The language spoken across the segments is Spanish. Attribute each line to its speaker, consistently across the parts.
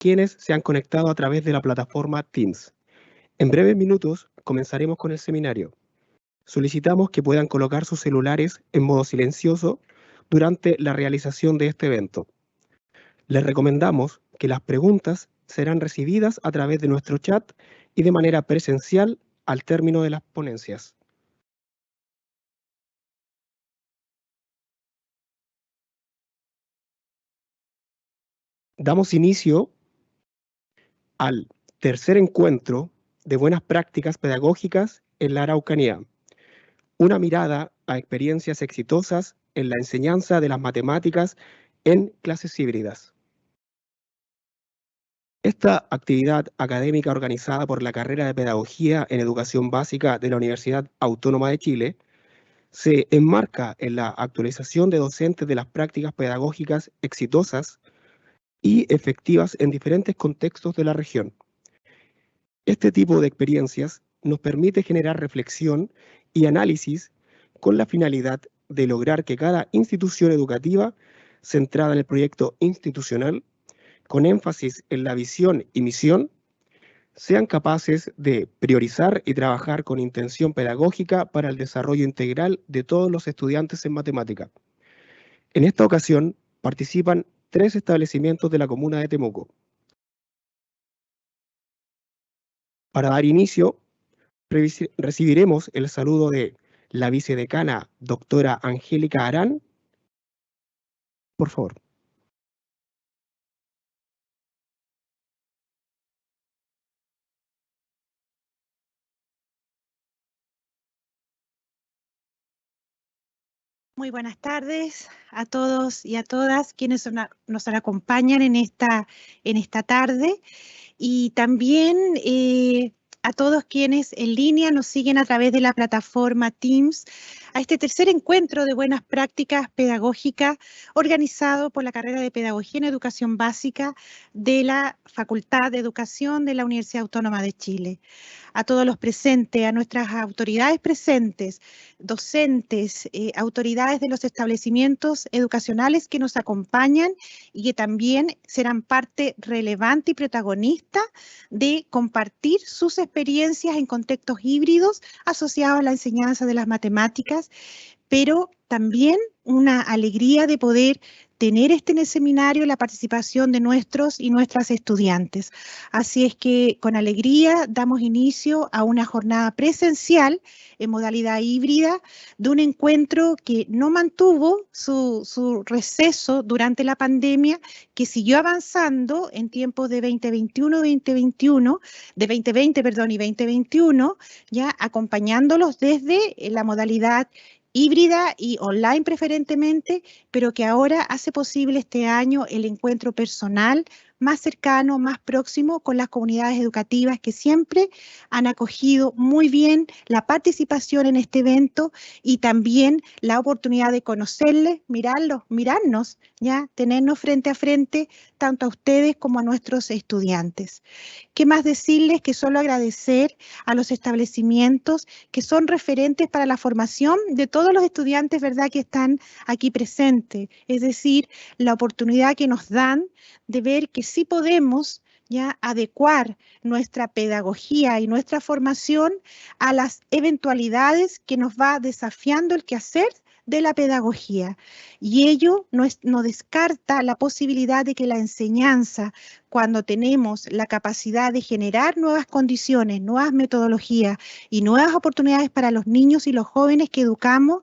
Speaker 1: quienes se han conectado a través de la plataforma Teams. En breves minutos comenzaremos con el seminario. Solicitamos que puedan colocar sus celulares en modo silencioso durante la realización de este evento. Les recomendamos que las preguntas serán recibidas a través de nuestro chat y de manera presencial al término de las ponencias. Damos inicio al tercer encuentro de buenas prácticas pedagógicas en la Araucanía. Una mirada a experiencias exitosas en la enseñanza de las matemáticas en clases híbridas. Esta actividad académica organizada por la carrera de Pedagogía en Educación Básica de la Universidad Autónoma de Chile se enmarca en la actualización de docentes de las prácticas pedagógicas exitosas y efectivas en diferentes contextos de la región. Este tipo de experiencias nos permite generar reflexión y análisis con la finalidad de lograr que cada institución educativa, centrada en el proyecto institucional, con énfasis en la visión y misión, sean capaces de priorizar y trabajar con intención pedagógica para el desarrollo integral de todos los estudiantes en matemática. En esta ocasión participan 3 establecimientos de la comuna de Temuco. Para dar inicio, recibiremos el saludo de la vicedecana doctora Angélica Arán. Por favor.
Speaker 2: Muy buenas tardes a todos y a todas quienes nos acompañan en esta tarde y también a todos quienes en línea nos siguen a través de la plataforma Teams a este tercer encuentro de buenas prácticas pedagógicas organizado por la carrera de Pedagogía en Educación Básica de la Facultad de Educación de la Universidad Autónoma de Chile. A todos los presentes, a nuestras autoridades presentes, docentes, autoridades de los establecimientos educacionales que nos acompañan y que también serán parte relevante y protagonista de compartir sus experiencias en contextos híbridos asociados a la enseñanza de las matemáticas, pero también una alegría de poder tener en el seminario la participación de nuestros y nuestras estudiantes. Así es que con alegría damos inicio a una jornada presencial en modalidad híbrida de un encuentro que no mantuvo su receso durante la pandemia, que siguió avanzando en tiempos de 2021, de 2020, perdón, y 2021, ya acompañándolos desde la modalidad híbrida y online preferentemente, pero que ahora hace posible este año el encuentro personal más cercano, más próximo con las comunidades educativas que siempre han acogido muy bien la participación en este evento y también la oportunidad de conocerles, mirarlos, mirarnos, ya tenernos frente a frente tanto a ustedes como a nuestros estudiantes. ¿Qué más decirles? Que solo agradecer a los establecimientos que son referentes para la formación de todos los estudiantes, ¿verdad?, que están aquí presentes. Es decir, la oportunidad que nos dan de ver que sí podemos ya adecuar nuestra pedagogía y nuestra formación a las eventualidades que nos va desafiando el quehacer de la pedagogía. Y ello no descarta la posibilidad de que la enseñanza, cuando tenemos la capacidad de generar nuevas condiciones, nuevas metodologías y nuevas oportunidades para los niños y los jóvenes que educamos,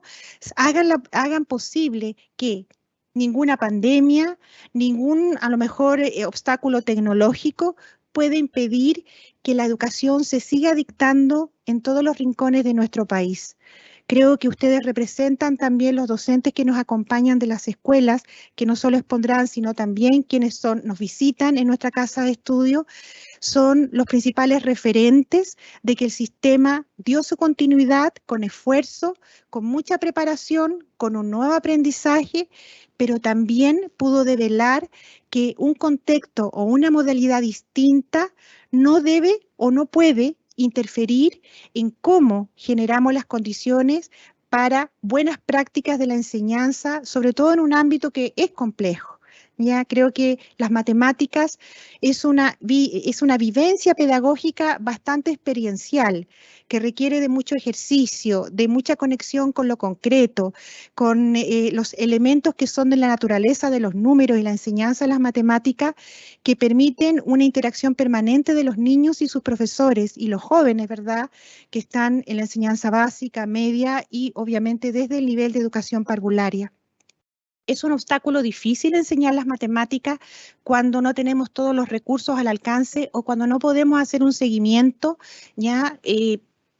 Speaker 2: hagan posible que ninguna pandemia, ningún, a lo mejor, obstáculo tecnológico puede impedir que la educación se siga dictando en todos los rincones de nuestro país. Creo que ustedes representan también los docentes que nos acompañan de las escuelas, que no solo expondrán, sino también quienes nos visitan en nuestra casa de estudio, son los principales referentes de que el sistema dio su continuidad con esfuerzo, con mucha preparación, con un nuevo aprendizaje, pero también pudo develar que un contexto o una modalidad distinta no debe o no puede interferir en cómo generamos las condiciones para buenas prácticas de la enseñanza, sobre todo en un ámbito que es complejo, Ya creo que las matemáticas es una vivencia pedagógica bastante experiencial, que requiere de mucho ejercicio, de mucha conexión con lo concreto, con los elementos que son de la naturaleza de los números y la enseñanza de las matemáticas, que permiten una interacción permanente de los niños y sus profesores y los jóvenes, ¿verdad?, que están en la enseñanza básica, media y obviamente desde el nivel de educación parvularia. Es un obstáculo difícil enseñar las matemáticas cuando no tenemos todos los recursos al alcance o cuando no podemos hacer un seguimiento ya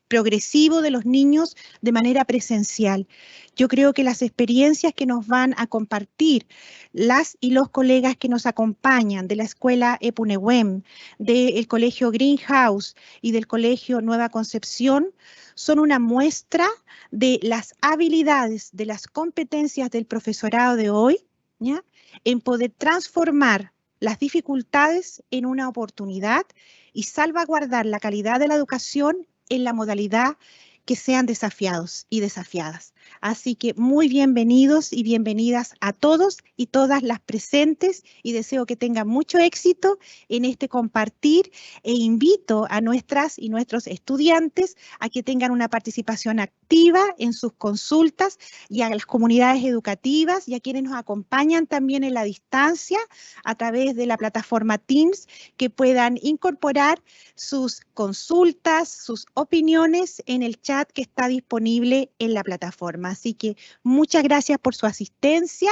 Speaker 2: progresivo de los niños de manera presencial. Yo creo que las experiencias que nos van a compartir las y los colegas que nos acompañan de la escuela Epunehuem, del colegio Greenhouse y del colegio Nueva Concepción son una muestra de las habilidades, de las competencias del profesorado de hoy, ¿ya?, en poder transformar las dificultades en una oportunidad y salvaguardar la calidad de la educación en la modalidad que sean desafiados y desafiadas. Así que muy bienvenidos y bienvenidas a todos y todas las presentes y deseo que tengan mucho éxito en este compartir e invito a nuestras y nuestros estudiantes a que tengan una participación activa en sus consultas y a las comunidades educativas y a quienes nos acompañan también en la distancia a través de la plataforma Teams, que puedan incorporar sus consultas, sus opiniones en el chat que está disponible en la plataforma. Así que muchas gracias por su asistencia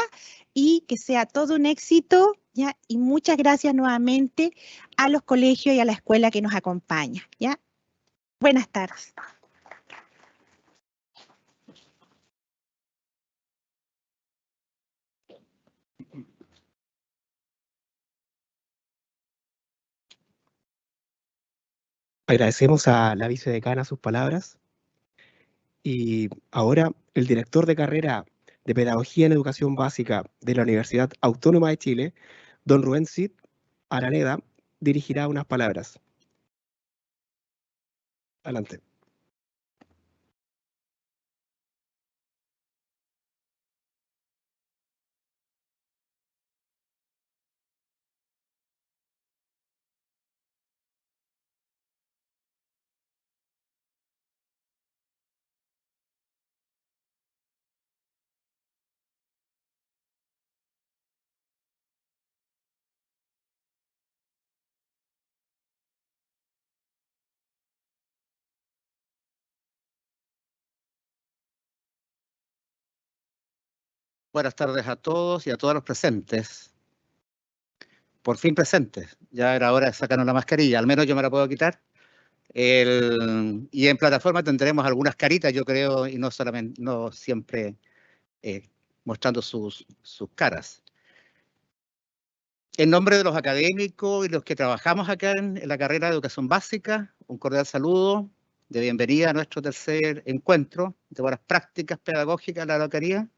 Speaker 2: y que sea todo un éxito, ¿ya? Y muchas gracias nuevamente a los colegios y a la escuela que nos acompaña, ¿ya? Buenas tardes.
Speaker 1: Agradecemos a la vicedecana sus palabras y ahora el director de carrera de Pedagogía en Educación Básica de la Universidad Autónoma de Chile, don Rubén Cid Araneda, dirigirá unas palabras. Adelante.
Speaker 3: Buenas tardes a todos y a todos los presentes. Por fin presentes. Ya era hora de sacarnos la mascarilla, al menos yo me la puedo quitar. Y en plataforma tendremos algunas caritas, yo creo, y no solamente, no siempre mostrando sus caras. En nombre de los académicos y los que trabajamos acá en la carrera de Educación Básica, un cordial saludo de bienvenida a nuestro tercer encuentro de buenas prácticas pedagógicas de la Araucanía.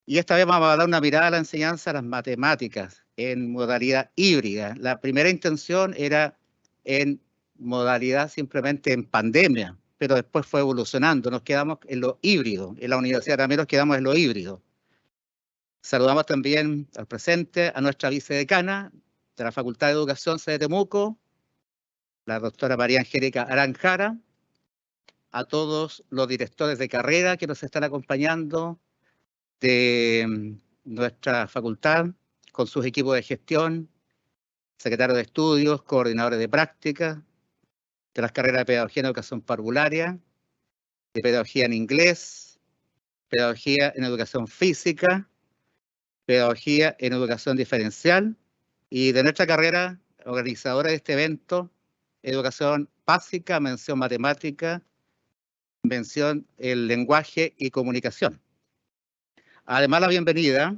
Speaker 3: Y esta vez vamos a dar una mirada a la enseñanza de las matemáticas en modalidad híbrida. La primera intención era en modalidad simplemente en pandemia, pero después fue evolucionando. Nos quedamos en lo híbrido. En la universidad también nos quedamos en lo híbrido. Saludamos también al presente a nuestra vicedecana de la Facultad de Educación sede Temuco, la doctora María Angélica Aranjara, a todos los directores de carrera que nos están acompañando de nuestra facultad, con sus equipos de gestión, secretarios de estudios, coordinadores de práctica, de las carreras de Pedagogía en Educación Parvularia, de Pedagogía en Inglés, Pedagogía en Educación Física, Pedagogía en Educación Diferencial, y de nuestra carrera organizadora de este evento, Educación Básica, mención Matemática, mención el Lenguaje y Comunicación. Además, la bienvenida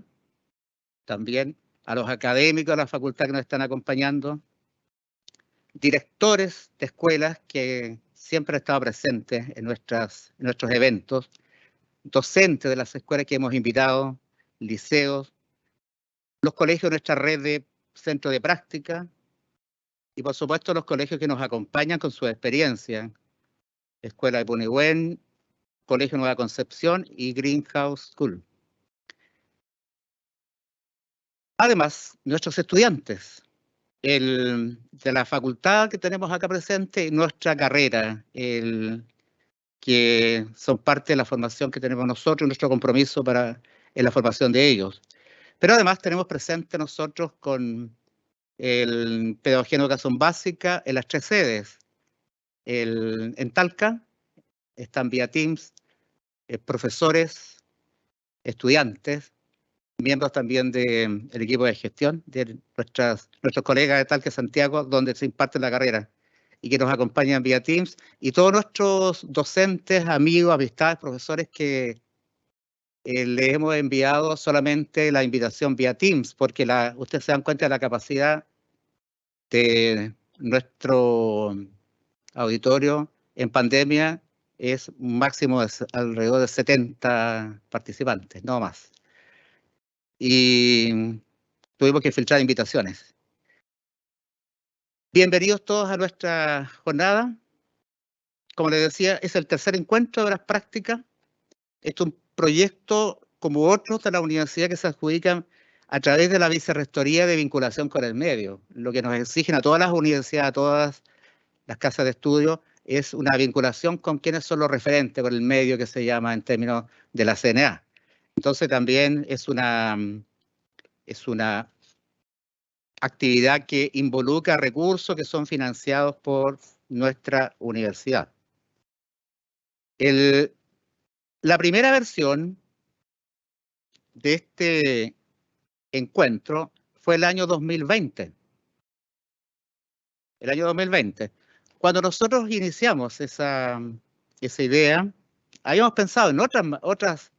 Speaker 3: también a los académicos de la facultad que nos están acompañando, directores de escuelas que siempre han estado presentes en nuestros eventos, docentes de las escuelas que hemos invitado, liceos, los colegios de nuestra red de centros de práctica y, por supuesto, los colegios que nos acompañan con su experiencia, Escuela de Epunehuem, Colegio Nueva Concepción y Greenhouse School. Además, nuestros estudiantes de la facultad que tenemos acá presente y nuestra carrera, que son parte de la formación que tenemos nosotros, nuestro compromiso en la formación de ellos. Pero además tenemos presente nosotros con Pedagogía en Educación Básica en las 3 sedes. En Talca están vía Teams, profesores, estudiantes, miembros también del equipo de gestión de nuestros colegas de Talca Santiago, donde se imparte la carrera y que nos acompañan vía Teams, y todos nuestros docentes, amigos, amistades, profesores que les hemos enviado solamente la invitación vía Teams, porque ustedes se dan cuenta de la capacidad de nuestro auditorio en pandemia. Es un máximo de alrededor de 70 participantes, no más. Y tuvimos que filtrar invitaciones. Bienvenidos todos a nuestra jornada. Como les decía, es el tercer encuentro de las prácticas. Este es un proyecto, como otros de la universidad, que se adjudican a través de la Vicerrectoría de Vinculación con el Medio. Lo que nos exigen a todas las universidades, a todas las casas de estudio, es una vinculación con quienes son los referentes con el medio, que se llama en términos de la CNA. Entonces también es una actividad que involucra recursos que son financiados por nuestra universidad. La primera versión de este encuentro fue el año 2020. El año 2020. Cuando nosotros iniciamos esa idea, habíamos pensado en otras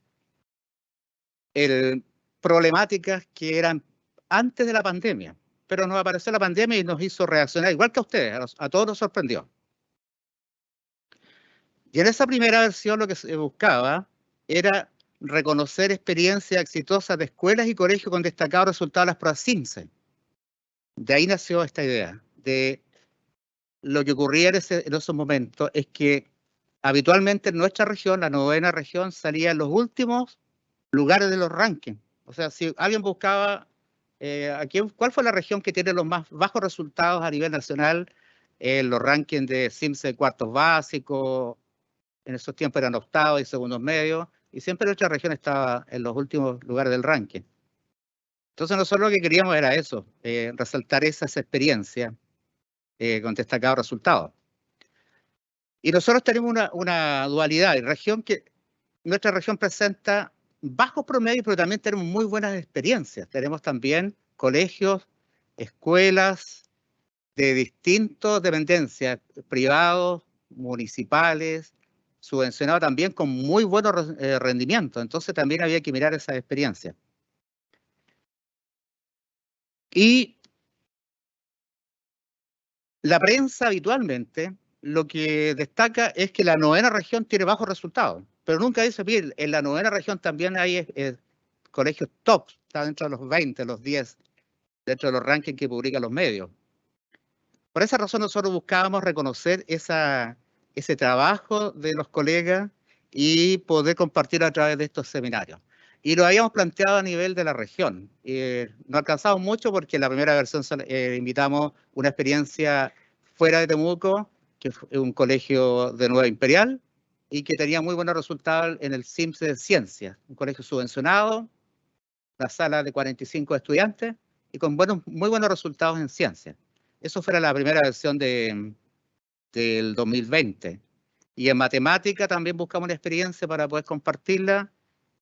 Speaker 3: problemáticas que eran antes de la pandemia, pero nos apareció la pandemia y nos hizo reaccionar, igual que a ustedes, a todos nos sorprendió. Y en esa primera versión lo que se buscaba era reconocer experiencias exitosas de escuelas y colegios con destacados resultados de las pruebas CIMSE. De ahí nació esta idea. De lo que ocurría en esos momentos es que habitualmente en nuestra región, la 9ª región, salía en los últimos lugares de los rankings. O sea, si alguien buscaba cuál fue la región que tiene los más bajos resultados a nivel nacional en los rankings de CIMSE cuartos básicos, en esos tiempos eran octavos y segundos medios, y siempre nuestra región estaba en los últimos lugares del ranking. Entonces nosotros lo que queríamos era eso, resaltar esas experiencias con destacados resultados. Y nosotros tenemos una dualidad, nuestra región presenta bajos promedios, pero también tenemos muy buenas experiencias. Tenemos también colegios, escuelas de distintas dependencias, privados, municipales, subvencionados también con muy buenos rendimientos. Entonces también había que mirar esas experiencias. Y la prensa habitualmente lo que destaca es que la 9ª región tiene bajos resultados, pero nunca dice, bien, en la 9ª región también hay colegios top, está dentro de los 20, los 10, dentro de los rankings que publican los medios. Por esa razón nosotros buscábamos reconocer ese trabajo de los colegas y poder compartir a través de estos seminarios. Y lo habíamos planteado a nivel de la región. No alcanzamos mucho porque en la primera versión invitamos una experiencia fuera de Temuco, que es un colegio de Nueva Imperial, y que tenía muy buenos resultados en el CIMSE de Ciencias, un colegio subvencionado, una sala de 45 estudiantes, y con muy buenos resultados en ciencias. Eso fue la primera versión del 2020. Y en matemática también buscamos una experiencia para poder compartirla,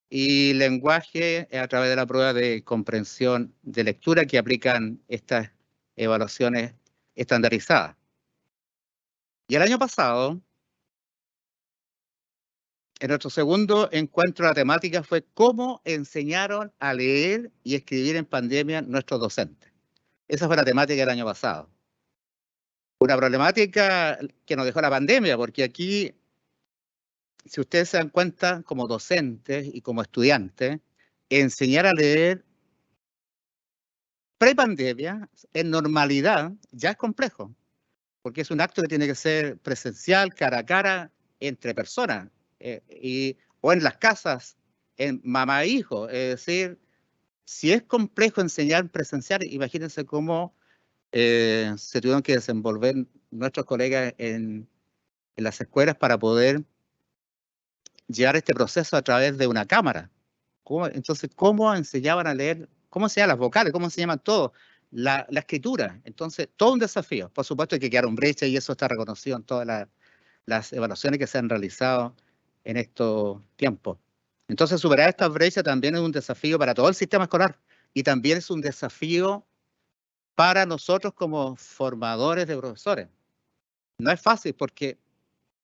Speaker 3: y lenguaje a través de la prueba de comprensión de lectura que aplican estas evaluaciones estandarizadas. Y el año pasado, en nuestro segundo encuentro, la temática fue cómo enseñaron a leer y escribir en pandemia nuestros docentes. Esa fue la temática del año pasado. Una problemática que nos dejó la pandemia, porque aquí, si ustedes se dan cuenta, como docentes y como estudiantes, enseñar a leer pre-pandemia, en normalidad, ya es complejo, porque es un acto que tiene que ser presencial, cara a cara, entre personas, o en las casas, en mamá e hijo. Es decir, Si es complejo enseñar presencial, imagínense cómo se tuvieron que desenvolver nuestros colegas en las escuelas para poder llevar este proceso a través de una cámara. Entonces, ¿cómo enseñaban a leer? ¿Cómo enseñaban las vocales? ¿Cómo enseñaban todo? La escritura. Entonces, todo un desafío. Por supuesto que quedaron brechas y eso está reconocido en todas las evaluaciones que se han realizado en estos tiempos. Entonces, superar estas brechas también es un desafío para todo el sistema escolar y también es un desafío para nosotros como formadores de profesores. No es fácil porque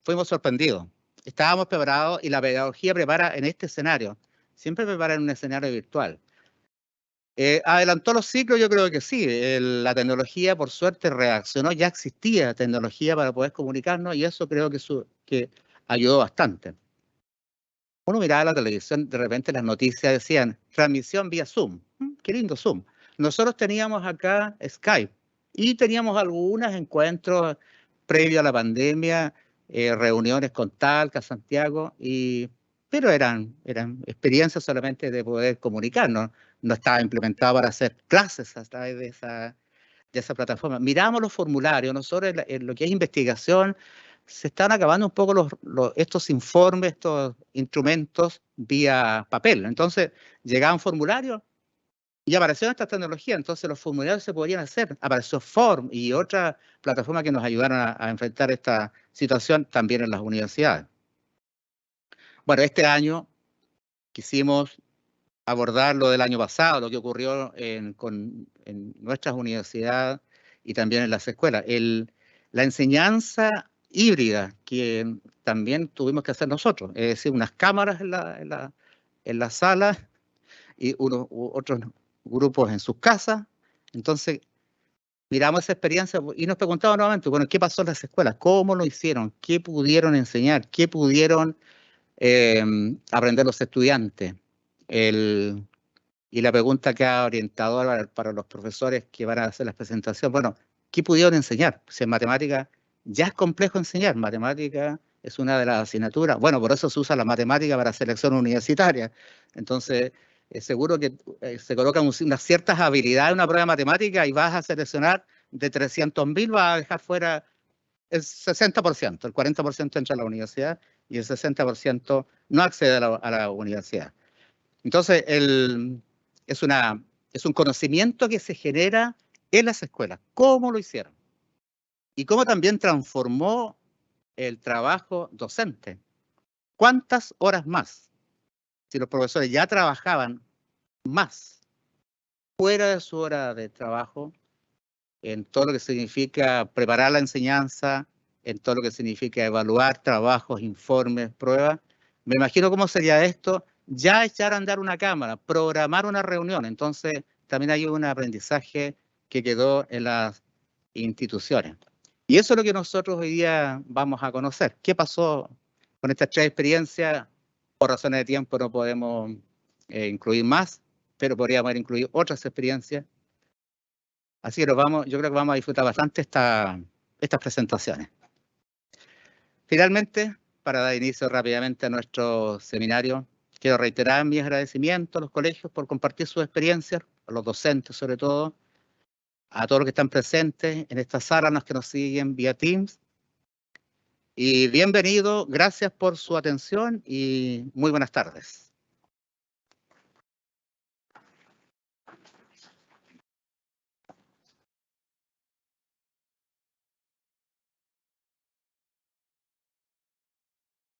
Speaker 3: fuimos sorprendidos. Estábamos preparados y la pedagogía prepara en este escenario. Siempre prepara en un escenario virtual. ¿Adelantó los ciclos? Yo creo que sí. La tecnología, por suerte, reaccionó. Ya existía tecnología para poder comunicarnos y eso creo que ayudó bastante. Uno miraba la televisión, de repente las noticias decían, transmisión vía Zoom. Qué lindo Zoom. Nosotros teníamos acá Skype y teníamos algunos encuentros previo a la pandemia, reuniones con Talca, Santiago, pero eran experiencias solamente de poder comunicarnos. No estaba implementado para hacer clases a través de esa plataforma. Miramos los formularios, nosotros en lo que es investigación, se están acabando un poco estos informes, estos instrumentos vía papel. Entonces, llegaban formularios y apareció esta tecnología, entonces los formularios se podían hacer. Apareció Form y otra plataforma que nos ayudaron a enfrentar esta situación también en las universidades. Bueno, este año quisimos abordar lo del año pasado, lo que ocurrió en nuestras universidades y también en las escuelas. La enseñanza híbrida que también tuvimos que hacer nosotros, es decir, unas cámaras en la sala y otros grupos en sus casas. Entonces, miramos esa experiencia y nos preguntamos nuevamente, bueno, ¿qué pasó en las escuelas? ¿Cómo lo hicieron? ¿Qué pudieron enseñar? ¿Qué pudieron aprender los estudiantes? Y la pregunta que ha orientado para los profesores que van a hacer las presentaciones, bueno, ¿qué pudieron enseñar? Si en matemática ya es complejo enseñar, matemática es una de las asignaturas, bueno, por eso se usa la matemática para selección universitaria. Entonces, seguro que se colocan unas ciertas habilidades en una prueba de matemática y vas a seleccionar de 300.000, vas a dejar fuera el 60%, el 40% entra a la universidad y el 60% no accede a la universidad. Entonces, es un conocimiento que se genera en las escuelas. ¿Cómo lo hicieron? Y cómo también transformó el trabajo docente. ¿Cuántas horas más? Si los profesores ya trabajaban más fuera de su hora de trabajo, en todo lo que significa preparar la enseñanza, en todo lo que significa evaluar trabajos, informes, pruebas, me imagino cómo sería esto. Ya echar a andar una cámara, programar una reunión. Entonces, también hay un aprendizaje que quedó en las instituciones. Y eso es lo que nosotros hoy día vamos a conocer. ¿Qué pasó con estas 3 experiencias? Por razones de tiempo no podemos incluir más, pero podríamos haber incluido otras experiencias. Así que yo creo que vamos a disfrutar bastante estas presentaciones. Finalmente, para dar inicio rápidamente a nuestro seminario, quiero reiterar mis agradecimientos a los colegios por compartir sus experiencias, a los docentes sobre todo, a todos los que están presentes en esta sala, a los que nos siguen vía Teams. Y bienvenido, gracias por su atención y muy buenas tardes.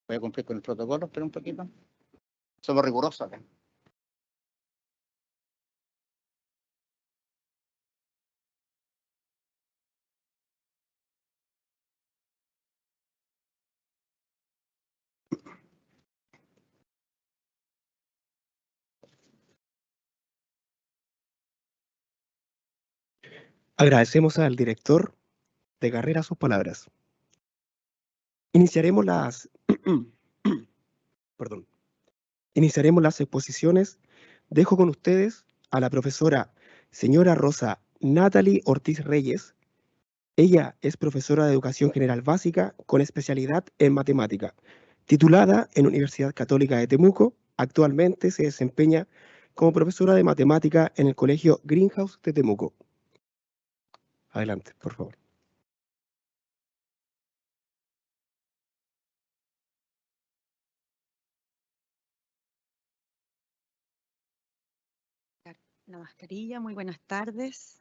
Speaker 3: Voy a cumplir con el protocolo, espera un poquito. Somos rigurosos acá.
Speaker 1: Agradecemos al director de carrera sus palabras. Iniciaremos las exposiciones. Dejo con ustedes a la profesora señora Rosa Natalie Ortiz Reyes. Ella es profesora de Educación General Básica con especialidad en matemática, titulada en Universidad Católica de Temuco. Actualmente se desempeña como profesora de matemática en el Colegio Greenhouse de Temuco. Adelante, por favor.
Speaker 4: La mascarilla, muy buenas tardes.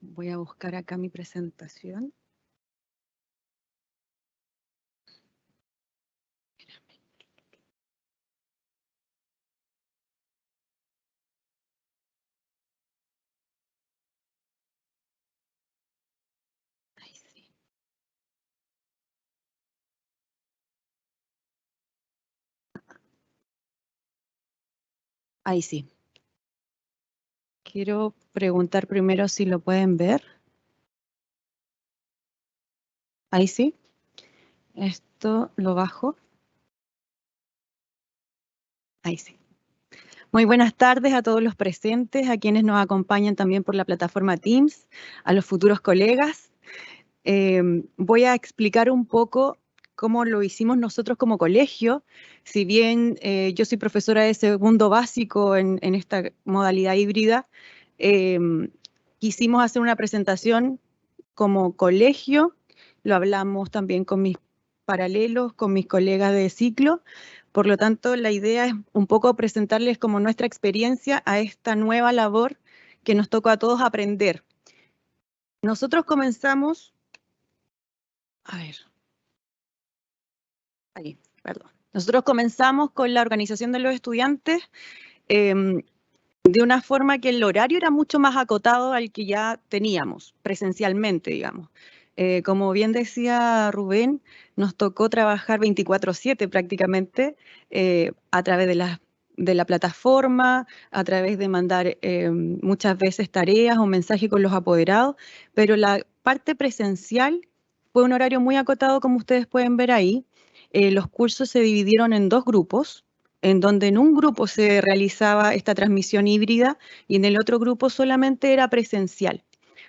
Speaker 4: Voy a buscar acá mi presentación. Ahí sí. Ahí sí. Quiero preguntar primero si lo pueden ver. Ahí sí. Esto lo bajo. Ahí sí. Muy buenas tardes a todos los presentes, a quienes nos acompañan también por la plataforma Teams, a los futuros colegas. Voy a explicar un poco cómo lo hicimos nosotros como colegio. Si bien yo soy profesora de segundo básico en esta modalidad híbrida, quisimos hacer una presentación como colegio. Lo hablamos también con mis paralelos, con mis colegas de ciclo. Por lo tanto, la idea es un poco presentarles como nuestra experiencia a esta nueva labor que nos tocó a todos aprender. Nosotros comenzamos... Nosotros comenzamos con la organización de los estudiantes de una forma que el horario era mucho más acotado al que ya teníamos presencialmente, digamos. Como bien decía Rubén, nos tocó trabajar 24/7 prácticamente a través de la plataforma, a través de mandar muchas veces tareas o mensajes con los apoderados, pero la parte presencial fue un horario muy acotado, como ustedes pueden ver ahí. Los cursos se dividieron en dos grupos, en donde en un grupo se realizaba esta transmisión híbrida y en el otro grupo solamente era presencial.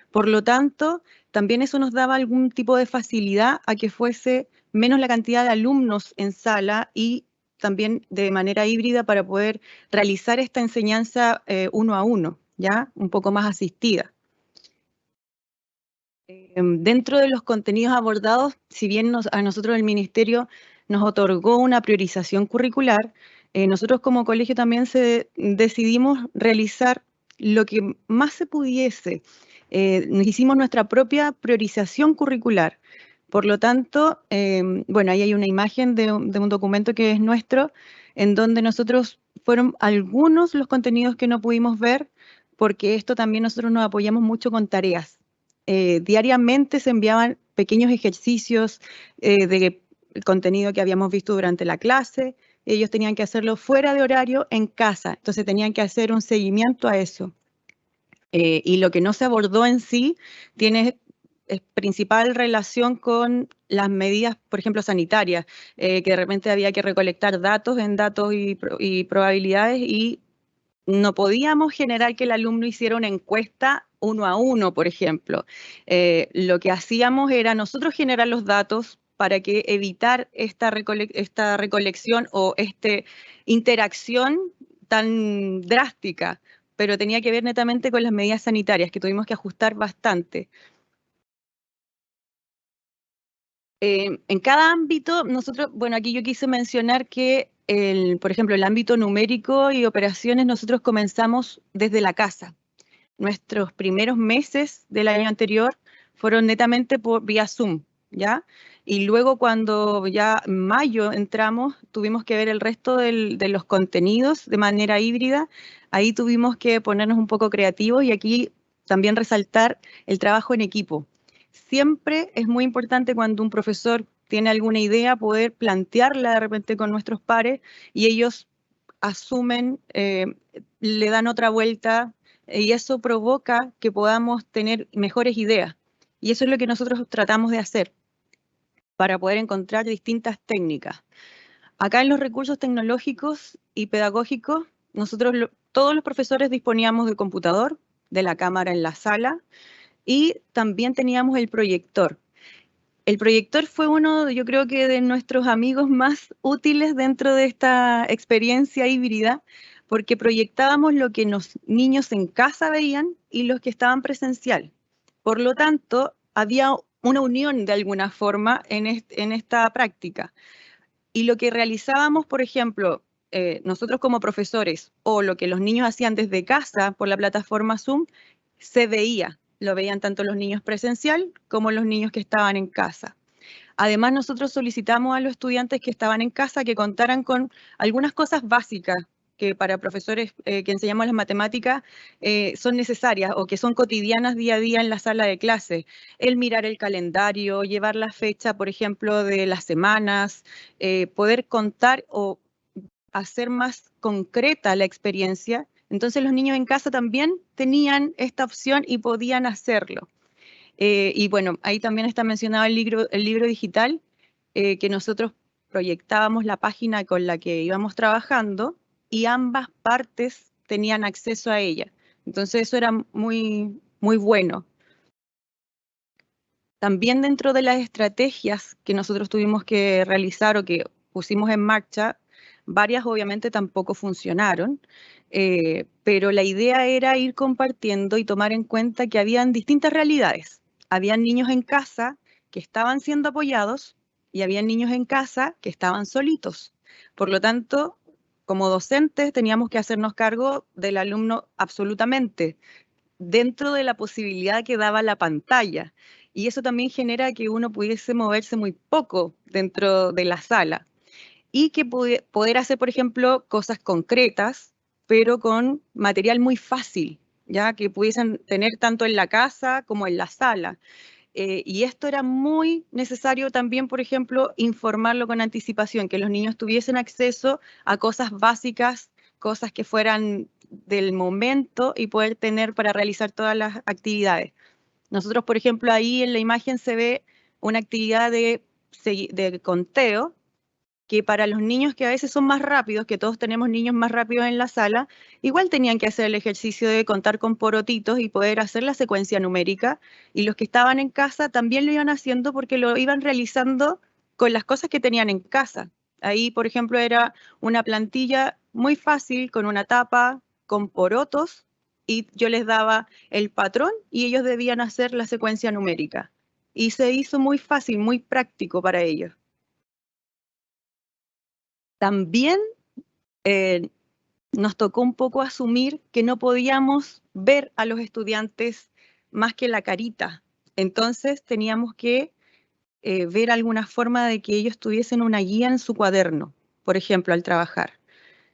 Speaker 4: Por lo tanto, también eso nos daba algún tipo de facilidad a que fuese menos la cantidad de alumnos en sala y también de manera híbrida para poder realizar esta enseñanza uno a uno, ¿ya? Un poco más asistida. Dentro de los contenidos abordados, si bien a nosotros el Ministerio nos otorgó una priorización curricular, nosotros como colegio también decidimos realizar lo que más se pudiese. Hicimos nuestra propia priorización curricular. Por lo tanto, bueno, ahí hay una imagen de un documento que es nuestro, en donde nosotros fueron algunos los contenidos que no pudimos ver, porque esto también nosotros nos apoyamos mucho con tareas. Diariamente se enviaban pequeños ejercicios de contenido que habíamos visto durante la clase. Ellos tenían que hacerlo fuera de horario en casa, entonces tenían que hacer un seguimiento a eso. Y lo que no se abordó en sí tiene principal relación con las medidas, por ejemplo, sanitarias, que de repente había que recolectar datos en datos y probabilidades y no podíamos generar que el alumno hiciera una encuesta uno a uno, por ejemplo. Lo que hacíamos era nosotros generar los datos para que evitar esta recolección o esta interacción tan drástica, pero tenía que ver netamente con las medidas sanitarias que tuvimos que ajustar bastante. En cada ámbito, nosotros, bueno, aquí yo quise mencionar que, por ejemplo, el ámbito numérico y operaciones, nosotros comenzamos desde la casa. Nuestros primeros meses del año anterior fueron netamente vía Zoom, ¿ya? Y luego cuando ya en mayo entramos, tuvimos que ver el resto de los contenidos de manera híbrida. Ahí tuvimos que ponernos un poco creativos y aquí también resaltar el trabajo en equipo. Siempre es muy importante cuando un profesor tiene alguna idea poder plantearla de repente con nuestros pares y ellos asumen, le dan otra vuelta y eso provoca que podamos tener mejores ideas. Y eso es lo que nosotros tratamos de hacer para poder encontrar distintas técnicas. Acá en los recursos tecnológicos y pedagógicos, nosotros todos los profesores disponíamos del computador, de la cámara en la sala, y también teníamos el proyector. El proyector fue uno, yo creo que de nuestros amigos más útiles dentro de esta experiencia híbrida, porque proyectábamos lo que los niños en casa veían y los que estaban presencial. Por lo tanto, había una unión de alguna forma en esta práctica. Y lo que realizábamos, por ejemplo, nosotros como profesores, o lo que los niños hacían desde casa por la plataforma Zoom, se veía. Lo veían tanto los niños presencial como los niños que estaban en casa. Además, nosotros solicitamos a los estudiantes que estaban en casa que contaran con algunas cosas básicas que para profesores que enseñamos las matemáticas son necesarias o que son cotidianas día a día en la sala de clase. El mirar el calendario, llevar la fecha, por ejemplo, de las semanas, poder contar o hacer más concreta la experiencia. Entonces los niños en casa también tenían esta opción y podían hacerlo. Y bueno, ahí también está mencionado el libro digital, que nosotros proyectábamos la página con la que íbamos trabajando y ambas partes tenían acceso a ella. Entonces eso era muy, muy bueno. También dentro de las estrategias que nosotros tuvimos que realizar o que pusimos en marcha, varias obviamente tampoco funcionaron, pero la idea era ir compartiendo y tomar en cuenta que habían distintas realidades. Habían niños en casa que estaban siendo apoyados y habían niños en casa que estaban solitos. Por lo tanto, como docentes teníamos que hacernos cargo del alumno absolutamente, dentro de la posibilidad que daba la pantalla. Y eso también genera que uno pudiese moverse muy poco dentro de la sala. Y que poder hacer, por ejemplo, cosas concretas, pero con material muy fácil, ya que pudiesen tener tanto en la casa como en la sala. Y esto era muy necesario también, por ejemplo, informarlo con anticipación, que los niños tuviesen acceso a cosas básicas, cosas que fueran del momento y poder tener para realizar todas las actividades. Nosotros, por ejemplo, ahí en la imagen se ve una actividad de conteo, que para los niños que a veces son más rápidos, que todos tenemos niños más rápidos en la sala, igual tenían que hacer el ejercicio de contar con porotitos y poder hacer la secuencia numérica, y los que estaban en casa también lo iban haciendo porque lo iban realizando con las cosas que tenían en casa. Ahí, por ejemplo, era una plantilla muy fácil con una tapa, con porotos, y yo les daba el patrón y ellos debían hacer la secuencia numérica. Y se hizo muy fácil, muy práctico para ellos. También nos tocó un poco asumir que no podíamos ver a los estudiantes más que la carita. Entonces teníamos que ver alguna forma de que ellos tuviesen una guía en su cuaderno, por ejemplo, al trabajar.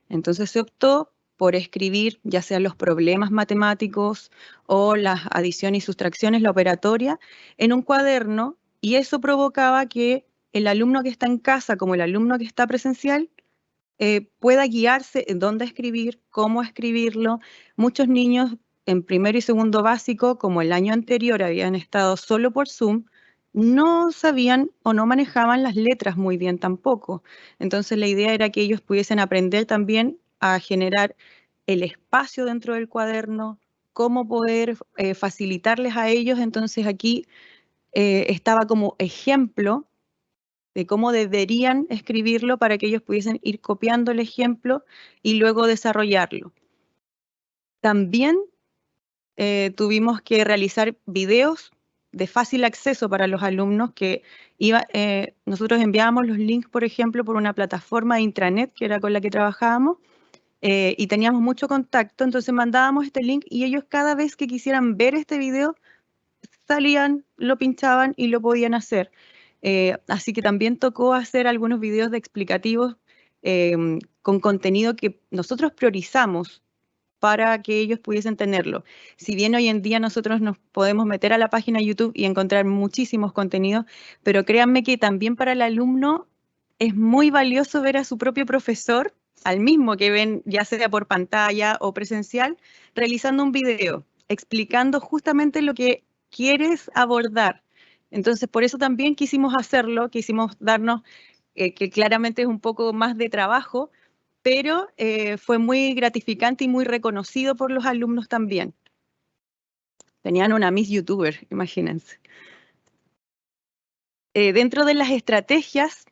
Speaker 4: Entonces se optó por escribir ya sean los problemas matemáticos o las adiciones y sustracciones, la operatoria, en un cuaderno, y eso provocaba que el alumno que está en casa como el alumno que está presencial pueda guiarse en dónde escribir, cómo escribirlo. Muchos niños en primero y segundo básico, como el año anterior habían estado solo por Zoom, no sabían o no manejaban las letras muy bien tampoco. Entonces la idea era que ellos pudiesen aprender también a generar el espacio dentro del cuaderno, cómo poder facilitarles a ellos. Entonces aquí estaba como ejemplo de cómo deberían escribirlo para que ellos pudiesen ir copiando el ejemplo y luego desarrollarlo. También tuvimos que realizar videos de fácil acceso para los alumnos que nosotros enviábamos los links, por ejemplo, por una plataforma de intranet que era con la que trabajábamos, y teníamos mucho contacto, entonces mandábamos este link y ellos cada vez que quisieran ver este video salían, lo pinchaban y lo podían hacer. Así que también tocó hacer algunos videos de explicativos con contenido que nosotros priorizamos para que ellos pudiesen tenerlo. Si bien hoy en día nosotros nos podemos meter a la página de YouTube y encontrar muchísimos contenidos, pero créanme que también para el alumno es muy valioso ver a su propio profesor, al mismo que ven ya sea por pantalla o presencial, realizando un video, explicando justamente lo que quieres abordar. Entonces, por eso también quisimos hacerlo, quisimos darnos, que claramente es un poco más de trabajo, pero fue muy gratificante y muy reconocido por los alumnos también. Tenían una Miss YouTuber, imagínense. Dentro de las estrategias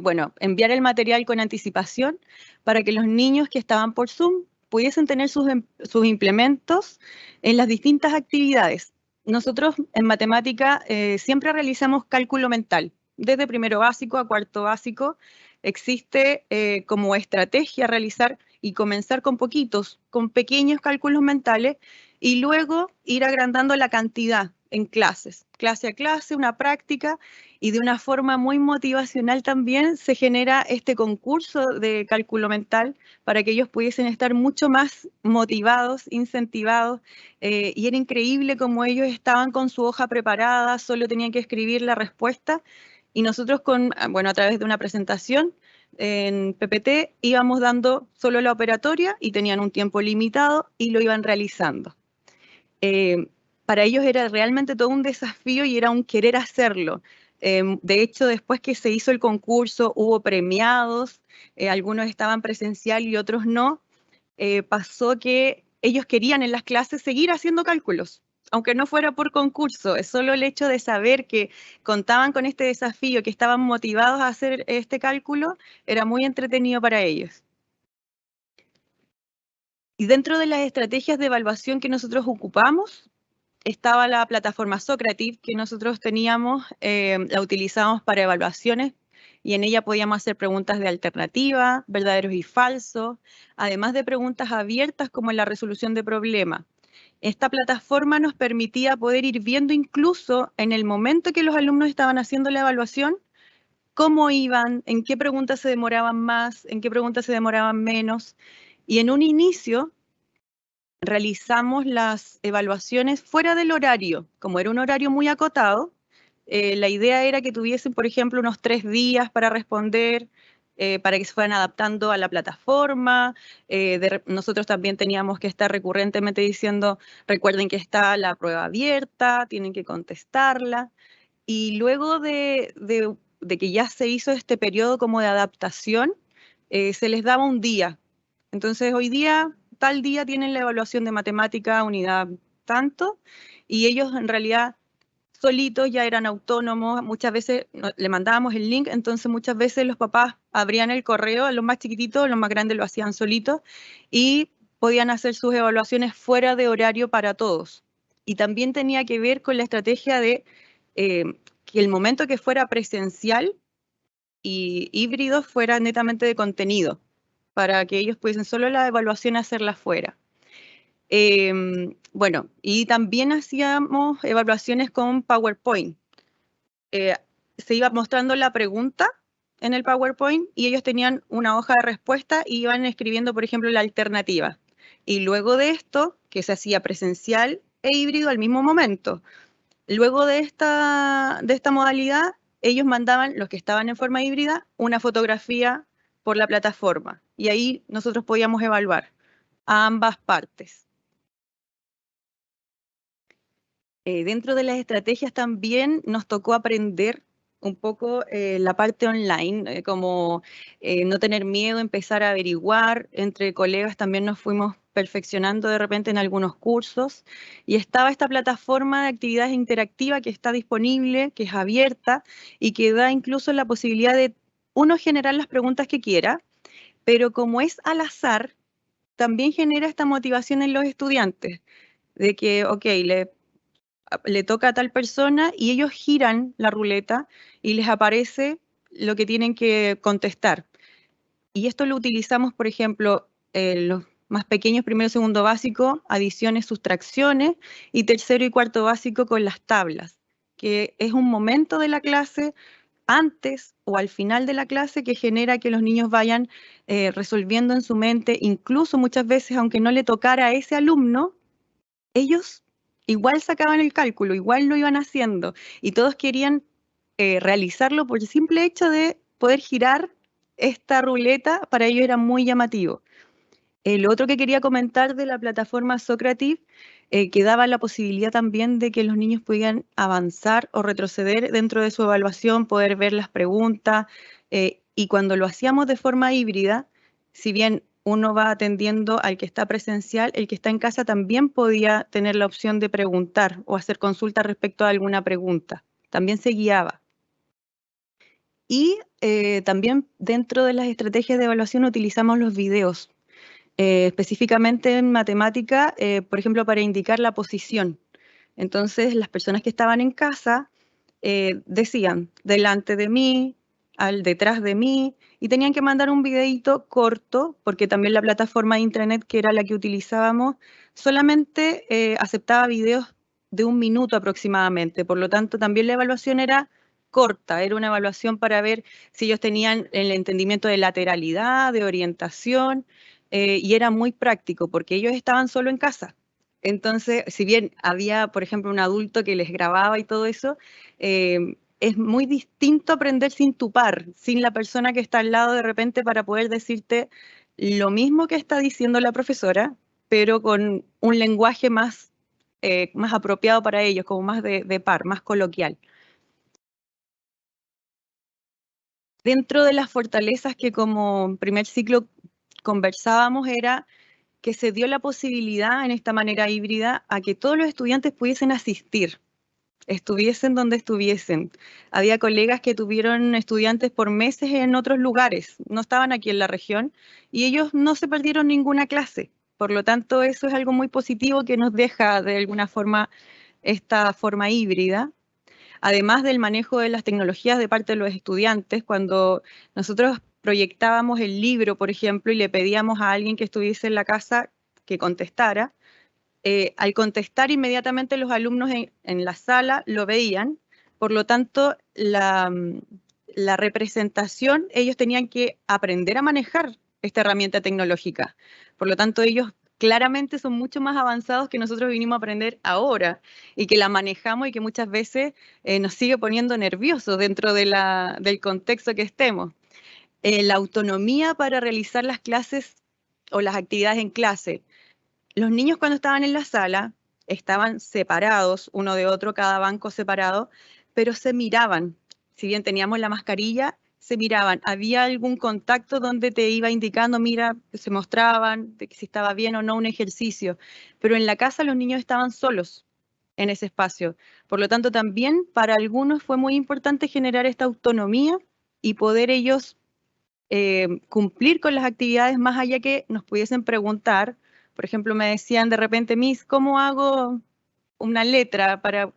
Speaker 4: bueno, enviar el material con anticipación para que los niños que estaban por Zoom pudiesen tener sus implementos en las distintas actividades. Nosotros en matemática siempre realizamos cálculo mental, desde primero básico a cuarto básico. Existe como estrategia realizar y comenzar con pequeños cálculos mentales y luego ir agrandando la cantidad en clases, clase a clase, una práctica, y de una forma muy motivacional también se genera este concurso de cálculo mental para que ellos pudiesen estar mucho más motivados, incentivados, y era increíble cómo ellos estaban con su hoja preparada, solo tenían que escribir la respuesta, y nosotros a través de una presentación en PPT íbamos dando solo la operatoria y tenían un tiempo limitado y lo iban realizando. Para ellos era realmente todo un desafío y era un querer hacerlo. De hecho, después que se hizo el concurso, hubo premiados, algunos estaban presencial y otros no. Pasó que ellos querían en las clases seguir haciendo cálculos, aunque no fuera por concurso. Es solo el hecho de saber que contaban con este desafío, que estaban motivados a hacer este cálculo, era muy entretenido para ellos. Y dentro de las estrategias de evaluación que nosotros ocupamos, estaba la plataforma Socrative que nosotros teníamos, la utilizamos para evaluaciones y en ella podíamos hacer preguntas de alternativa, verdaderos y falsos, además de preguntas abiertas como en la resolución de problemas. Esta plataforma nos permitía poder ir viendo incluso en el momento que los alumnos estaban haciendo la evaluación, cómo iban, en qué preguntas se demoraban más, en qué preguntas se demoraban menos. Y en un inicio realizamos las evaluaciones fuera del horario. Como era un horario muy acotado, la idea era que tuviesen, por ejemplo, unos 3 días para responder, para que se fueran adaptando a la plataforma. Nosotros también teníamos que estar recurrentemente diciendo, recuerden que está la prueba abierta, tienen que contestarla. Y luego de que ya se hizo este periodo como de adaptación, se les daba un día. Entonces, hoy día, tal día tienen la evaluación de matemática, unidad tanto, y ellos en realidad solitos ya eran autónomos. Muchas veces le mandábamos el link, entonces muchas veces los papás abrían el correo, los más chiquititos, los más grandes lo hacían solitos, y podían hacer sus evaluaciones fuera de horario para todos. Y también tenía que ver con la estrategia de que el momento que fuera presencial y híbrido fuera netamente de contenido, para que ellos pudiesen solo la evaluación hacerla fuera. Bueno, y también hacíamos evaluaciones con PowerPoint. Se iba mostrando la pregunta en el PowerPoint y ellos tenían una hoja de respuesta y iban escribiendo, por ejemplo, la alternativa. Y luego de esto, que se hacía presencial e híbrido al mismo momento, luego de esta modalidad, ellos mandaban, los que estaban en forma híbrida, una fotografía por la plataforma. Y ahí nosotros podíamos evaluar a ambas partes. Dentro de las estrategias también nos tocó aprender un poco la parte online, como no tener miedo, empezar a averiguar. Entre colegas también nos fuimos perfeccionando de repente en algunos cursos. Y estaba esta plataforma de actividades interactivas que está disponible, que es abierta y que da incluso la posibilidad de uno generar las preguntas que quiera, pero como es al azar, también genera esta motivación en los estudiantes de que, ok, le toca a tal persona y ellos giran la ruleta y les aparece lo que tienen que contestar. Y esto lo utilizamos, por ejemplo, los más pequeños, primero y segundo básico, adiciones, sustracciones, y tercero y cuarto básico con las tablas, que es un momento de la clase antes o al final de la clase que genera que los niños vayan resolviendo en su mente, incluso muchas veces, aunque no le tocara a ese alumno, ellos igual sacaban el cálculo, igual lo iban haciendo, y todos querían realizarlo por el simple hecho de poder girar esta ruleta. Para ellos era muy llamativo. Lo otro que quería comentar de la plataforma Socrative, que daba la posibilidad también de que los niños pudieran avanzar o retroceder dentro de su evaluación, poder ver las preguntas, y cuando lo hacíamos de forma híbrida, si bien uno va atendiendo al que está presencial, el que está en casa también podía tener la opción de preguntar o hacer consulta respecto a alguna pregunta. También se guiaba. Y también dentro de las estrategias de evaluación utilizamos los videos, específicamente en matemática, por ejemplo, para indicar la posición. Entonces, las personas que estaban en casa decían, delante de mí, detrás de mí, y tenían que mandar un videíto corto, porque también la plataforma de internet, que era la que utilizábamos, solamente aceptaba videos de 1 minuto aproximadamente. Por lo tanto, también la evaluación era corta, era una evaluación para ver si ellos tenían el entendimiento de lateralidad, de orientación, y era muy práctico, porque ellos estaban solo en casa. Entonces, si bien había, por ejemplo, un adulto que les grababa y todo eso, es muy distinto aprender sin tu par, sin la persona que está al lado de repente para poder decirte lo mismo que está diciendo la profesora, pero con un lenguaje más, más apropiado para ellos, como más de par, más coloquial. Dentro de las fortalezas que como primer ciclo conversábamos era que se dio la posibilidad en esta manera híbrida a que todos los estudiantes pudiesen asistir, estuviesen donde estuviesen. Había colegas que tuvieron estudiantes por meses en otros lugares, no estaban aquí en la región, y ellos no se perdieron ninguna clase. Por lo tanto, eso es algo muy positivo que nos deja de alguna forma esta forma híbrida. Además del manejo de las tecnologías de parte de los estudiantes, cuando nosotros proyectábamos el libro, por ejemplo, y le pedíamos a alguien que estuviese en la casa que contestara, al contestar inmediatamente los alumnos en la sala lo veían, por lo tanto la representación, ellos tenían que aprender a manejar esta herramienta tecnológica. Por lo tanto, ellos claramente son mucho más avanzados que nosotros vinimos a aprender ahora y que la manejamos y que muchas veces nos sigue poniendo nerviosos dentro de del contexto que estemos. La autonomía para realizar las clases o las actividades en clase. Los niños cuando estaban en la sala estaban separados uno de otro, cada banco separado, pero se miraban. Si bien teníamos la mascarilla, se miraban. Había algún contacto donde te iba indicando, mira, se mostraban de que si estaba bien o no un ejercicio. Pero en la casa los niños estaban solos en ese espacio. Por lo tanto, también para algunos fue muy importante generar esta autonomía y poder ellos cumplir con las actividades más allá que nos pudiesen preguntar. Por ejemplo, me decían de repente, Miss, ¿cómo hago una letra para...?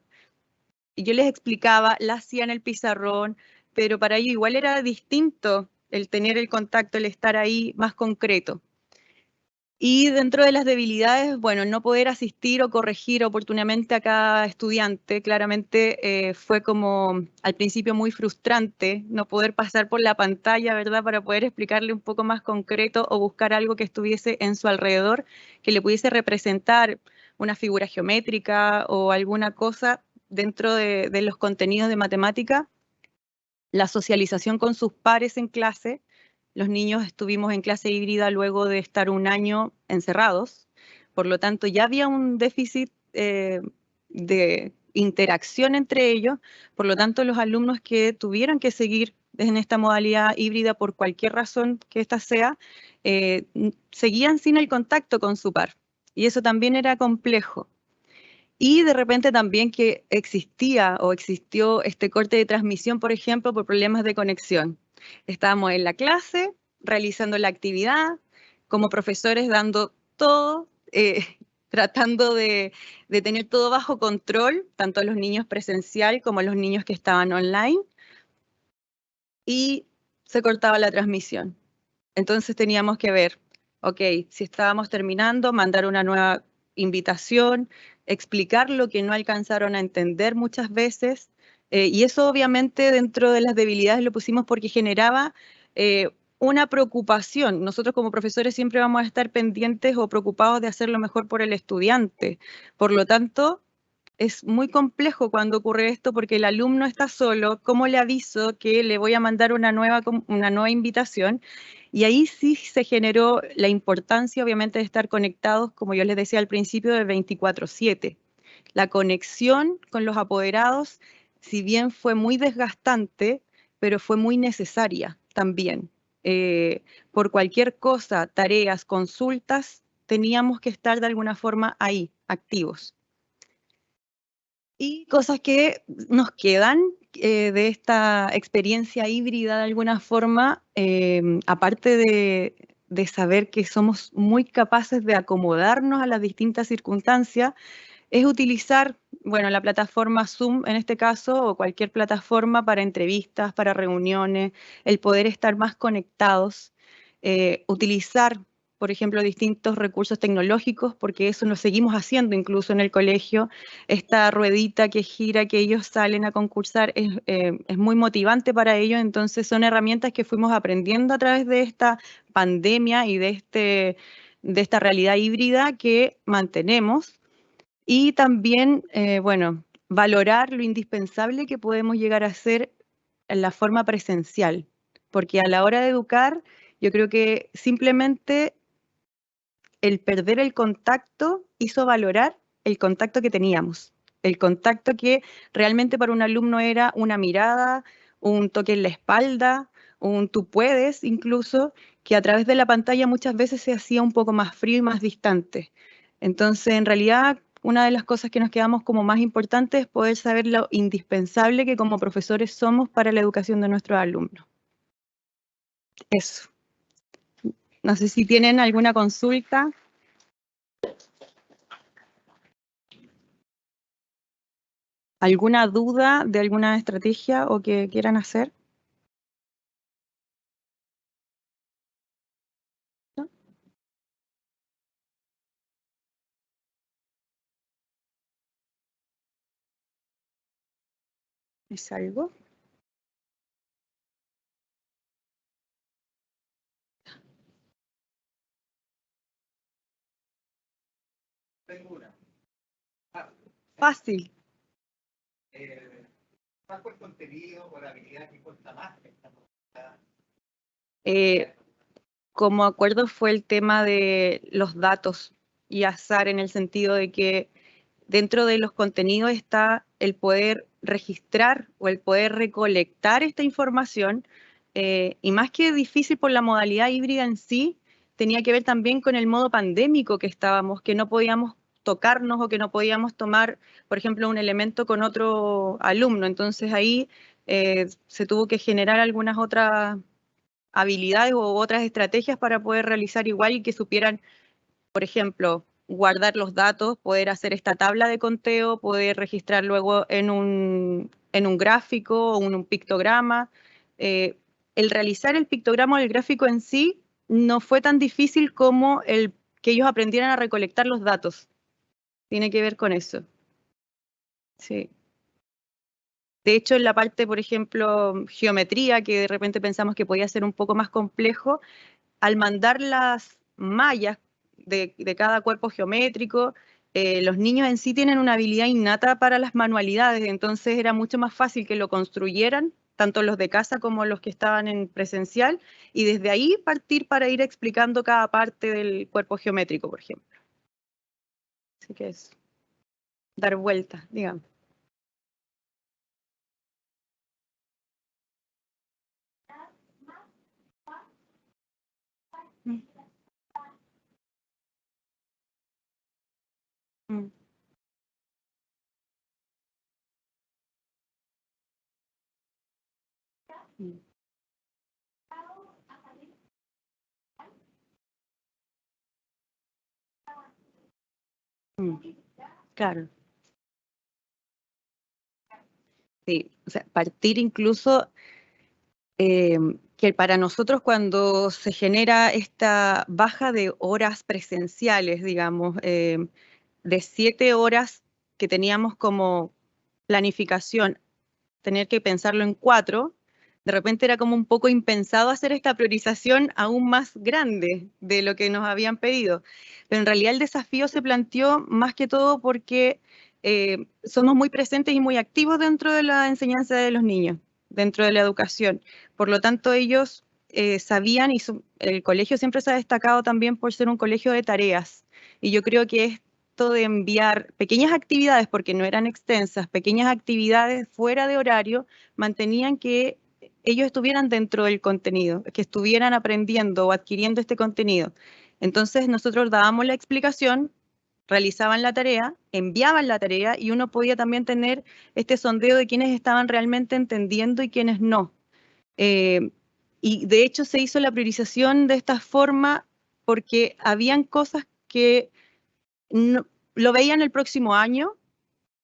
Speaker 4: Y yo les explicaba, la hacía en el pizarrón, pero para ellos igual era distinto el tener el contacto, el estar ahí más concreto. Y dentro de las debilidades, bueno, no poder asistir o corregir oportunamente a cada estudiante, claramente fue como al principio muy frustrante no poder pasar por la pantalla, ¿verdad? Para poder explicarle un poco más concreto o buscar algo que estuviese en su alrededor, que le pudiese representar una figura geométrica o alguna cosa dentro de los contenidos de matemática. La socialización con sus pares en clase. Los niños estuvimos en clase híbrida luego de estar 1 año encerrados, por lo tanto ya había un déficit de interacción entre ellos, por lo tanto los alumnos que tuvieron que seguir en esta modalidad híbrida por cualquier razón que ésta sea, seguían sin el contacto con su par, y eso también era complejo. Y de repente también que existía o existió este corte de transmisión, por ejemplo, por problemas de conexión. Estábamos en la clase, realizando la actividad, como profesores dando todo, tratando de tener todo bajo control, tanto a los niños presencial como a los niños que estaban online, y se cortaba la transmisión. Entonces teníamos que ver, ok, si estábamos terminando, mandar una nueva invitación, explicar lo que no alcanzaron a entender muchas veces, y eso obviamente dentro de las debilidades lo pusimos porque generaba una preocupación. Nosotros como profesores siempre vamos a estar pendientes o preocupados de hacer lo mejor por el estudiante. Por lo tanto, es muy complejo cuando ocurre esto porque el alumno está solo. ¿Cómo le aviso que le voy a mandar una nueva invitación? Y ahí sí se generó la importancia, obviamente, de estar conectados, como yo les decía al principio, de 24/7. La conexión con los apoderados, si bien fue muy desgastante, pero fue muy necesaria también. Por cualquier cosa, tareas, consultas, teníamos que estar de alguna forma ahí, activos. Y cosas que nos quedan, de esta experiencia híbrida de alguna forma, aparte de saber que somos muy capaces de acomodarnos a las distintas circunstancias, es utilizar, bueno, la plataforma Zoom en este caso, o cualquier plataforma para entrevistas, para reuniones, el poder estar más conectados, utilizar, por ejemplo, distintos recursos tecnológicos, porque eso lo seguimos haciendo incluso en el colegio. Esta ruedita que gira, que ellos salen a concursar, es muy motivante para ellos, entonces son herramientas que fuimos aprendiendo a través de esta pandemia y de esta realidad híbrida que mantenemos. Y también, bueno, valorar lo indispensable que podemos llegar a ser en la forma presencial, porque a la hora de educar, yo creo que simplemente el perder el contacto hizo valorar el contacto que teníamos, el contacto que realmente para un alumno era una mirada, un toque en la espalda, un tú puedes incluso, que a través de la pantalla muchas veces se hacía un poco más frío y más distante. Entonces, en realidad, una de las cosas que nos quedamos como más importante es poder saber lo indispensable que como profesores somos para la educación de nuestros alumnos. Eso. No sé si tienen alguna consulta. ¿Alguna duda de alguna estrategia o que quieran hacer? ¿No? ¿Es algo?
Speaker 3: Tengo una.
Speaker 4: Fácil.
Speaker 3: ¿Cuál fue el contenido o la habilidad que cuesta más?
Speaker 4: Como acuerdo fue el tema de los datos y azar, en el sentido de que dentro de los contenidos está el poder registrar o el poder recolectar esta información, y más que difícil por la modalidad híbrida en sí, tenía que ver también con el modo pandémico que estábamos, que no podíamos tocarnos o que no podíamos tomar, por ejemplo, un elemento con otro alumno. Entonces ahí se tuvo que generar algunas otras habilidades u otras estrategias para poder realizar igual y que supieran, por ejemplo, guardar los datos, poder hacer esta tabla de conteo, poder registrar luego en un gráfico o en un pictograma. El realizar el pictograma o el gráfico en sí no fue tan difícil como el que ellos aprendieran a recolectar los datos. Tiene que ver con eso. Sí. De hecho, en la parte, por ejemplo, geometría, que de repente pensamos que podía ser un poco más complejo, al mandar las mallas de cada cuerpo geométrico, los niños en sí tienen una habilidad innata para las manualidades, entonces era mucho más fácil que lo construyeran, tanto los de casa como los que estaban en presencial, y desde ahí partir para ir explicando cada parte del cuerpo geométrico, por ejemplo. Así que es dar vueltas, digamos. Mm. Mm. Mm. Mm. Claro. Sí, o sea, partir incluso que para nosotros cuando se genera esta baja de horas presenciales, digamos, de 7 horas que teníamos como planificación, tener que pensarlo en 4, de repente era como un poco impensado hacer esta priorización aún más grande de lo que nos habían pedido. Pero en realidad el desafío se planteó más que todo porque somos muy presentes y muy activos dentro de la enseñanza de los niños, dentro de la educación. Por lo tanto, ellos sabían, y el colegio siempre se ha destacado también por ser un colegio de tareas. Y yo creo que esto de enviar pequeñas actividades, porque no eran extensas, pequeñas actividades fuera de horario, mantenían que ellos estuvieran dentro del contenido, que estuvieran aprendiendo o adquiriendo este contenido. Entonces nosotros dábamos la explicación, realizaban la tarea, enviaban la tarea y uno podía también tener este sondeo de quienes estaban realmente entendiendo y quienes no. Y de hecho se hizo la priorización de esta forma porque habían cosas que no, lo veían el próximo año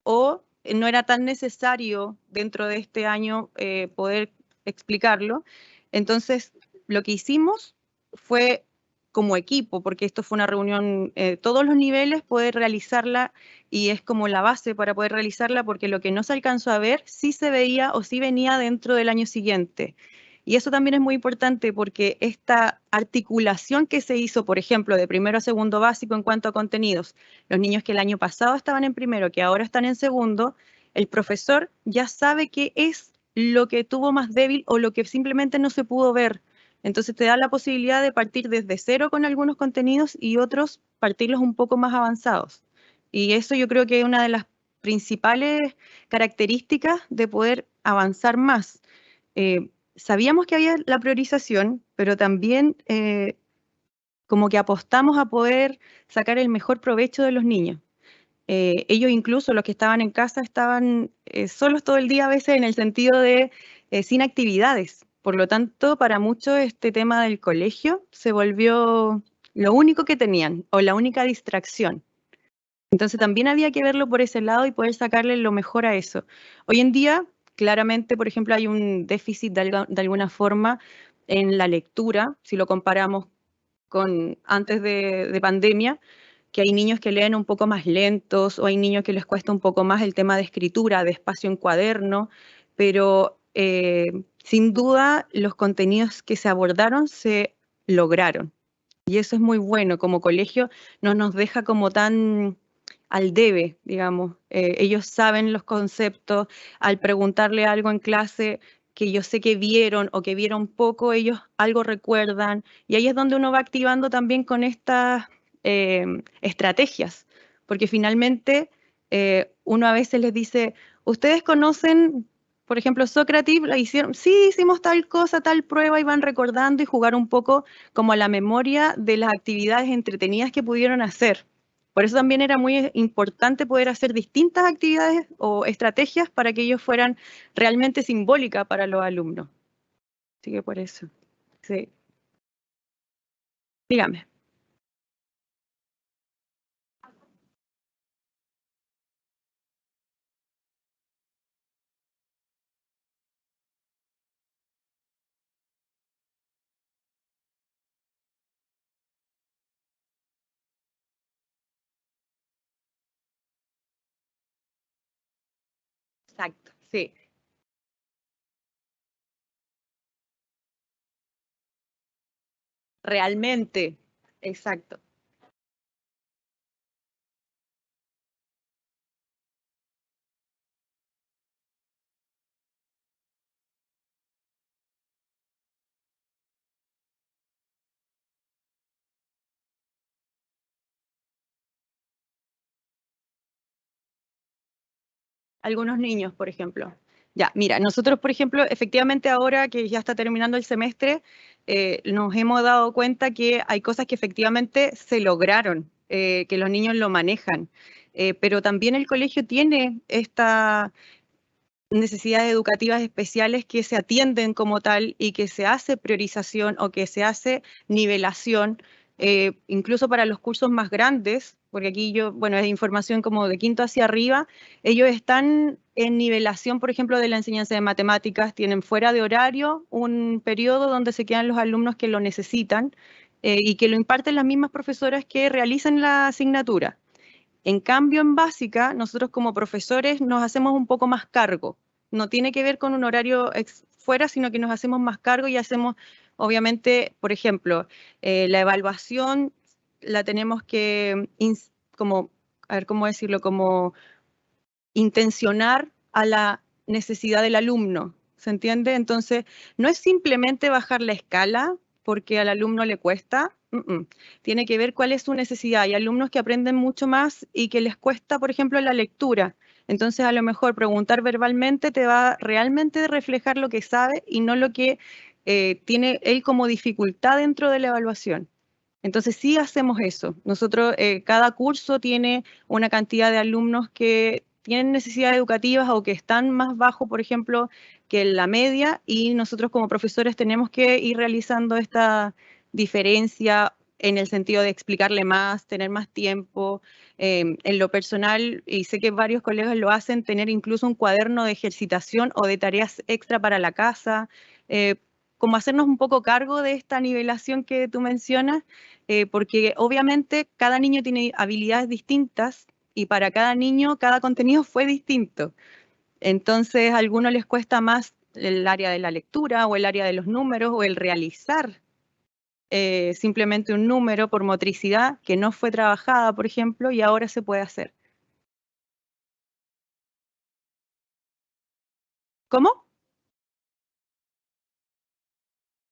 Speaker 4: o no era tan necesario dentro de este año poder explicarlo. Entonces, lo que hicimos fue como equipo, porque esto fue una reunión, todos los niveles, poder realizarla y es como la base para poder realizarla, porque lo que no se alcanzó a ver sí se veía o sí venía dentro del año siguiente. Y eso también es muy importante porque esta articulación que se hizo, por ejemplo, de primero a segundo básico en cuanto a contenidos, los niños que el año pasado estaban en primero, que ahora están en segundo, el profesor ya sabe qué es lo que tuvo más débil o lo que simplemente no se pudo ver. Entonces te da la posibilidad de partir desde cero con algunos contenidos y otros partirlos un poco más avanzados. Y eso yo creo que es una de las principales características de poder avanzar más. Sabíamos que había la priorización, pero también como que apostamos a poder sacar el mejor provecho de los niños. Ellos incluso, los que estaban en casa, estaban solos todo el día a veces en el sentido de sin actividades. Por lo tanto, para muchos este tema del colegio se volvió lo único que tenían o la única distracción. Entonces también había que verlo por ese lado y poder sacarle lo mejor a eso. Hoy en día, claramente, por ejemplo, hay un déficit de alguna forma en la lectura, si lo comparamos con antes de pandemia, que hay niños que leen un poco más lentos o hay niños que les cuesta un poco más el tema de escritura, de espacio en cuaderno, pero sin duda los contenidos que se abordaron se lograron. Y eso es muy bueno, como colegio no nos deja como tan al debe, digamos. Ellos saben los conceptos, al preguntarle algo en clase que yo sé que vieron o que vieron poco, ellos algo recuerdan, y ahí es donde uno va activando también con estas estrategias, porque finalmente uno a veces les dice, ¿ustedes conocen, por ejemplo, Sócrates? ¿La hicieron? Sí, hicimos tal cosa, tal prueba, y van recordando y jugar un poco como a la memoria de las actividades entretenidas que pudieron hacer. Por eso también era muy importante poder hacer distintas actividades o estrategias para que ellos fueran realmente simbólicas para los alumnos. Así que por eso. Sí. Dígame. Exacto, sí. Realmente, exacto. Algunos niños, por ejemplo. Ya, mira, nosotros, por ejemplo, efectivamente ahora que ya está terminando el semestre, nos hemos dado cuenta que hay cosas que efectivamente se lograron, que los niños lo manejan, pero también el colegio tiene estas necesidades educativas especiales que se atienden como tal y que se hace priorización o que se hace nivelación, incluso para los cursos más grandes, porque aquí bueno, es información como de quinto hacia arriba, ellos están en nivelación, por ejemplo, de la enseñanza de matemáticas, tienen fuera de horario un periodo donde se quedan los alumnos que lo necesitan y que lo imparten las mismas profesoras que realizan la asignatura. En cambio, en básica, nosotros como profesores nos hacemos un poco más cargo. No tiene que ver con un horario fuera, sino que nos hacemos más cargo y hacemos, obviamente, por ejemplo, la evaluación la tenemos que, como, a ver cómo decirlo, como intencionar a la necesidad del alumno, ¿se entiende? Entonces, no es simplemente bajar la escala porque al alumno le cuesta, tiene que ver cuál es su necesidad. Hay alumnos que aprenden mucho más y que les cuesta, por ejemplo, la lectura. Entonces, a lo mejor preguntar verbalmente te va realmente a reflejar lo que sabe y no lo que tiene él como dificultad dentro de la evaluación. Entonces sí hacemos eso. Nosotros, cada curso tiene una cantidad de alumnos que tienen necesidades educativas o que están más bajo, por ejemplo, que la media, y nosotros como profesores tenemos que ir realizando esta diferencia en el sentido de explicarle más, tener más tiempo. En lo personal, y sé que varios colegas lo hacen, tener incluso un cuaderno de ejercitación o de tareas extra para la casa, como hacernos un poco cargo de esta nivelación que tú mencionas, porque obviamente cada niño tiene habilidades distintas y para cada niño cada contenido fue distinto. Entonces a algunos les cuesta más el área de la lectura o el área de los números o el realizar simplemente un número por motricidad que no fue trabajada, por ejemplo, y ahora se puede hacer. ¿Cómo?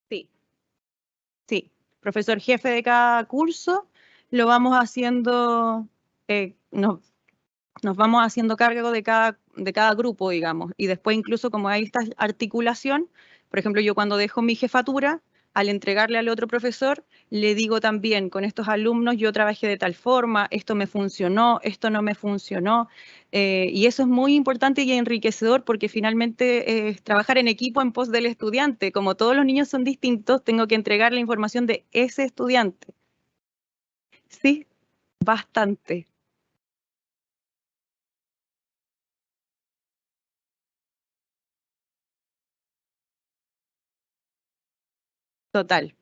Speaker 4: Sí. Sí, profesor jefe de cada curso, lo vamos haciendo, nos vamos haciendo cargo de cada grupo, digamos, y después incluso como hay esta articulación, por ejemplo, yo cuando dejo mi jefatura, al entregarle al otro profesor, le digo también, con estos alumnos yo trabajé de tal forma, esto me funcionó, esto no me funcionó, y eso es muy importante y enriquecedor porque finalmente es trabajar en equipo en pos del estudiante. Como todos los niños son distintos, tengo que entregar la información de ese estudiante. Sí, bastante. Total,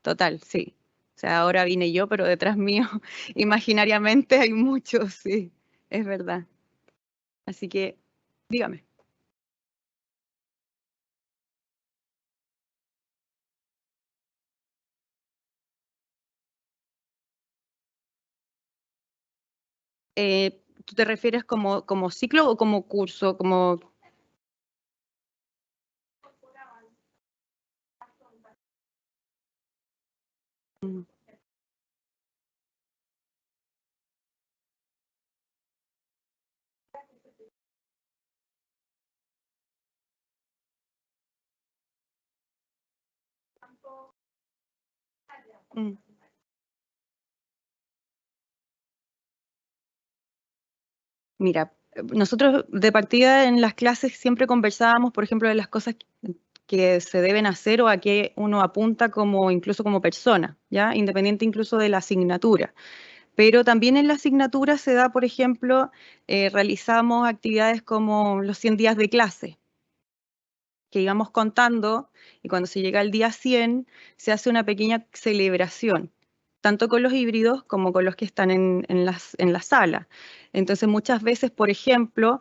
Speaker 4: total, sí. O sea, ahora vine yo, pero detrás mío, imaginariamente hay muchos, sí, es verdad. Así que, dígame. ¿Tú te refieres como ciclo o como curso? Mm. Mm. Mira, nosotros de partida en las clases siempre conversábamos, por ejemplo, de las cosas que se deben hacer o a qué uno apunta como incluso como persona, ¿ya? Independiente incluso de la asignatura. Pero también en la asignatura se da, por ejemplo, realizamos actividades como los 100 días de clase, que íbamos contando, y cuando se llega al día 100 se hace una pequeña celebración, tanto con los híbridos como con los que están en la sala. Entonces muchas veces, por ejemplo,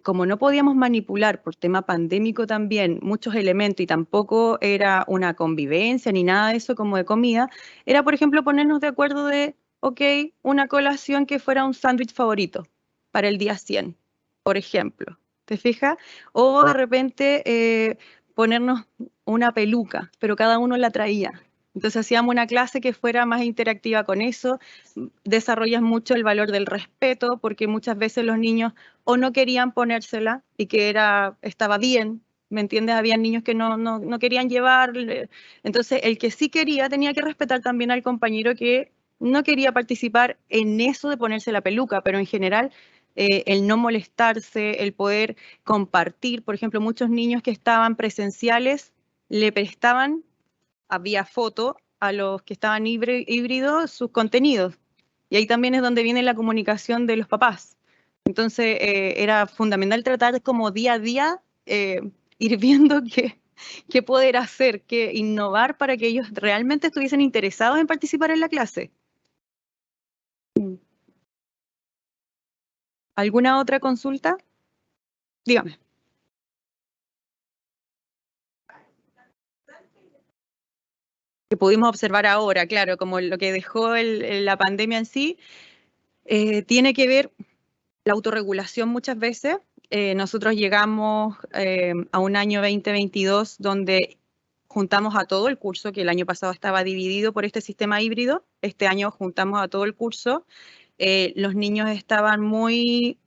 Speaker 4: como no podíamos manipular por tema pandémico también muchos elementos y tampoco era una convivencia ni nada de eso como de comida, era por ejemplo ponernos de acuerdo de, ok, una colación que fuera un sándwich favorito para el día 100, por ejemplo. ¿Te fijas? O de repente ponernos una peluca, pero cada uno la traía. Entonces hacíamos una clase que fuera más interactiva con eso, desarrollas mucho el valor del respeto, porque muchas veces los niños o no querían ponérsela y que estaba bien, ¿me entiendes? Había niños que no querían llevar, entonces el que sí quería tenía que respetar también al compañero que no quería participar en eso de ponerse la peluca, pero en general el no molestarse, el poder compartir. Por ejemplo, muchos niños que estaban presenciales le prestaban, había foto a los que estaban híbridos sus contenidos. Y ahí también es donde viene la comunicación de los papás. Entonces era fundamental tratar como día a día, ir viendo qué poder hacer, qué innovar para que ellos realmente estuviesen interesados en participar en la clase. ¿Alguna otra consulta? Dígame. Que pudimos observar ahora, claro, como lo que dejó la pandemia en sí, tiene que ver la autorregulación muchas veces. Nosotros llegamos a un año 2022 donde juntamos a todo el curso, que el año pasado estaba dividido por este sistema híbrido. Este año juntamos a todo el curso. Los niños estaban muy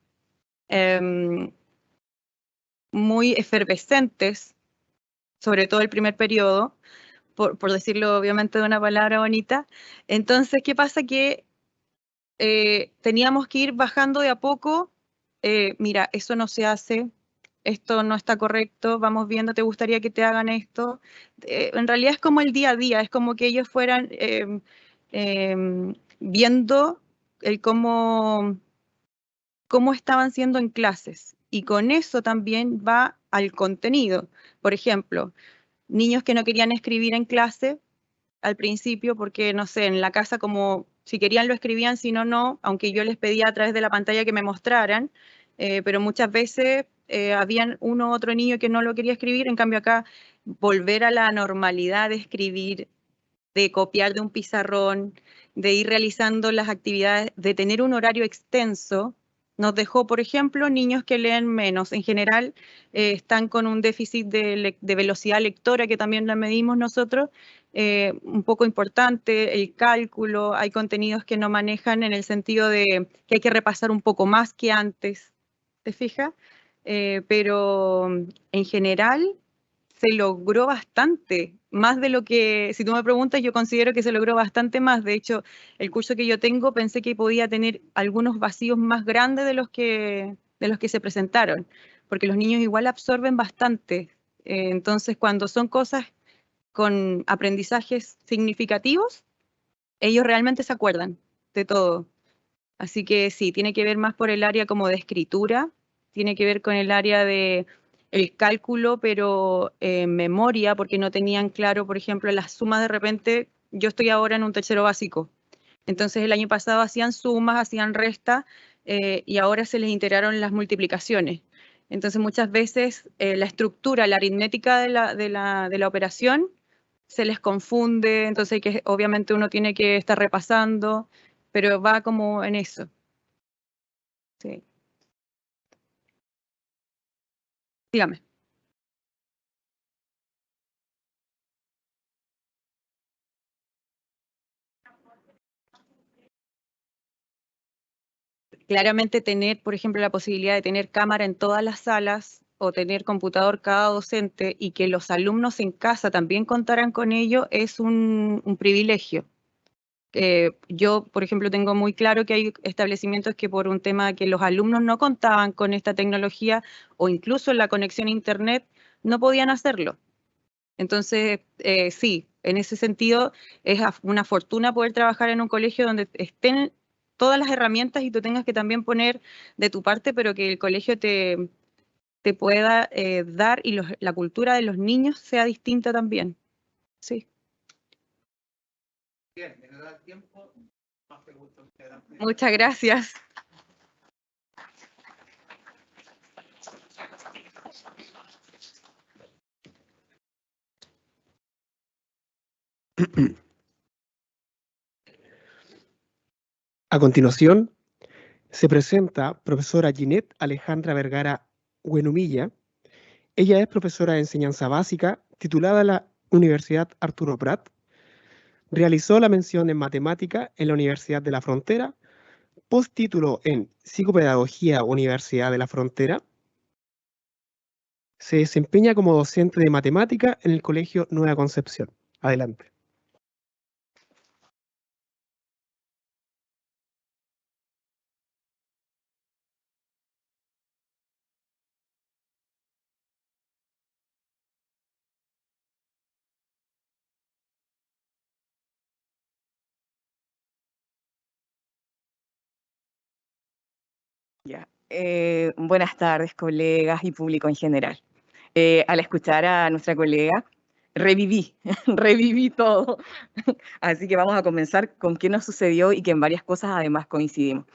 Speaker 4: efervescentes, sobre todo el primer periodo, por decirlo obviamente de una palabra bonita. Entonces, ¿qué pasa? Que teníamos que ir bajando de a poco, mira, eso no se hace, esto no está correcto, vamos viendo, ¿te gustaría que te hagan esto? En realidad es como el día a día, es como que ellos fueran viendo el cómo estaban siendo en clases. Y con eso también va al contenido. Por ejemplo, niños que no querían escribir en clase al principio porque, no sé, en la casa como si querían lo escribían, si no, no, aunque yo les pedía a través de la pantalla que me mostraran, pero muchas veces habían uno u otro niño que no lo quería escribir, en cambio acá volver a la normalidad de escribir, de copiar de un pizarrón, de ir realizando las actividades, de tener un horario extenso, nos dejó, por ejemplo, niños que leen menos. En general, están con un déficit de velocidad lectora, que también la medimos nosotros, un poco importante, el cálculo, hay contenidos que no manejan en el sentido de que hay que repasar un poco más que antes, ¿te fijas? Pero en general se logró bastante, más de lo que, si tú me preguntas, yo considero que se logró bastante más. De hecho, el curso que yo tengo pensé que podía tener algunos vacíos más grandes de los que se presentaron, porque los niños igual absorben bastante. Entonces, cuando son cosas con aprendizajes significativos, ellos realmente se acuerdan de todo. Así que sí, tiene que ver más por el área como de escritura, tiene que ver con el área de el cálculo, pero memoria, porque no tenían claro, por ejemplo, las sumas de repente. Yo estoy ahora en un tercero básico, entonces el año pasado hacían sumas, hacían restas, y ahora se les integraron las multiplicaciones. Entonces muchas veces la estructura, la aritmética de la operación se les confunde, entonces obviamente uno tiene que estar repasando, pero va como en eso. Sí. Dígame. Claramente tener, por ejemplo, la posibilidad de tener cámara en todas las salas o tener computador cada docente y que los alumnos en casa también contaran con ello es un privilegio. Yo, por ejemplo, tengo muy claro que hay establecimientos que por un tema de que los alumnos no contaban con esta tecnología o incluso la conexión a internet, no podían hacerlo. Entonces, sí, en ese sentido es una fortuna poder trabajar en un colegio donde estén todas las herramientas y tú tengas que también poner de tu parte, pero que el colegio te pueda dar y la cultura de los niños sea distinta también. Sí.
Speaker 3: Bien, me da el tiempo. Más preguntas.
Speaker 4: Muchas gracias.
Speaker 1: A continuación, se presenta profesora Ginette Alejandra Vergara Huenumilla. Ella es profesora de enseñanza básica, titulada en la Universidad Arturo Prat. Realizó la mención en matemática en la Universidad de la Frontera, posttítulo en Psicopedagogía Universidad de la Frontera. Se desempeña como docente de matemática en el Colegio Nueva Concepción. Adelante.
Speaker 5: Ya. Buenas tardes, colegas y público en general. Al escuchar a nuestra colega, reviví, reviví todo. Así que vamos a comenzar con qué nos sucedió y que en varias cosas además coincidimos.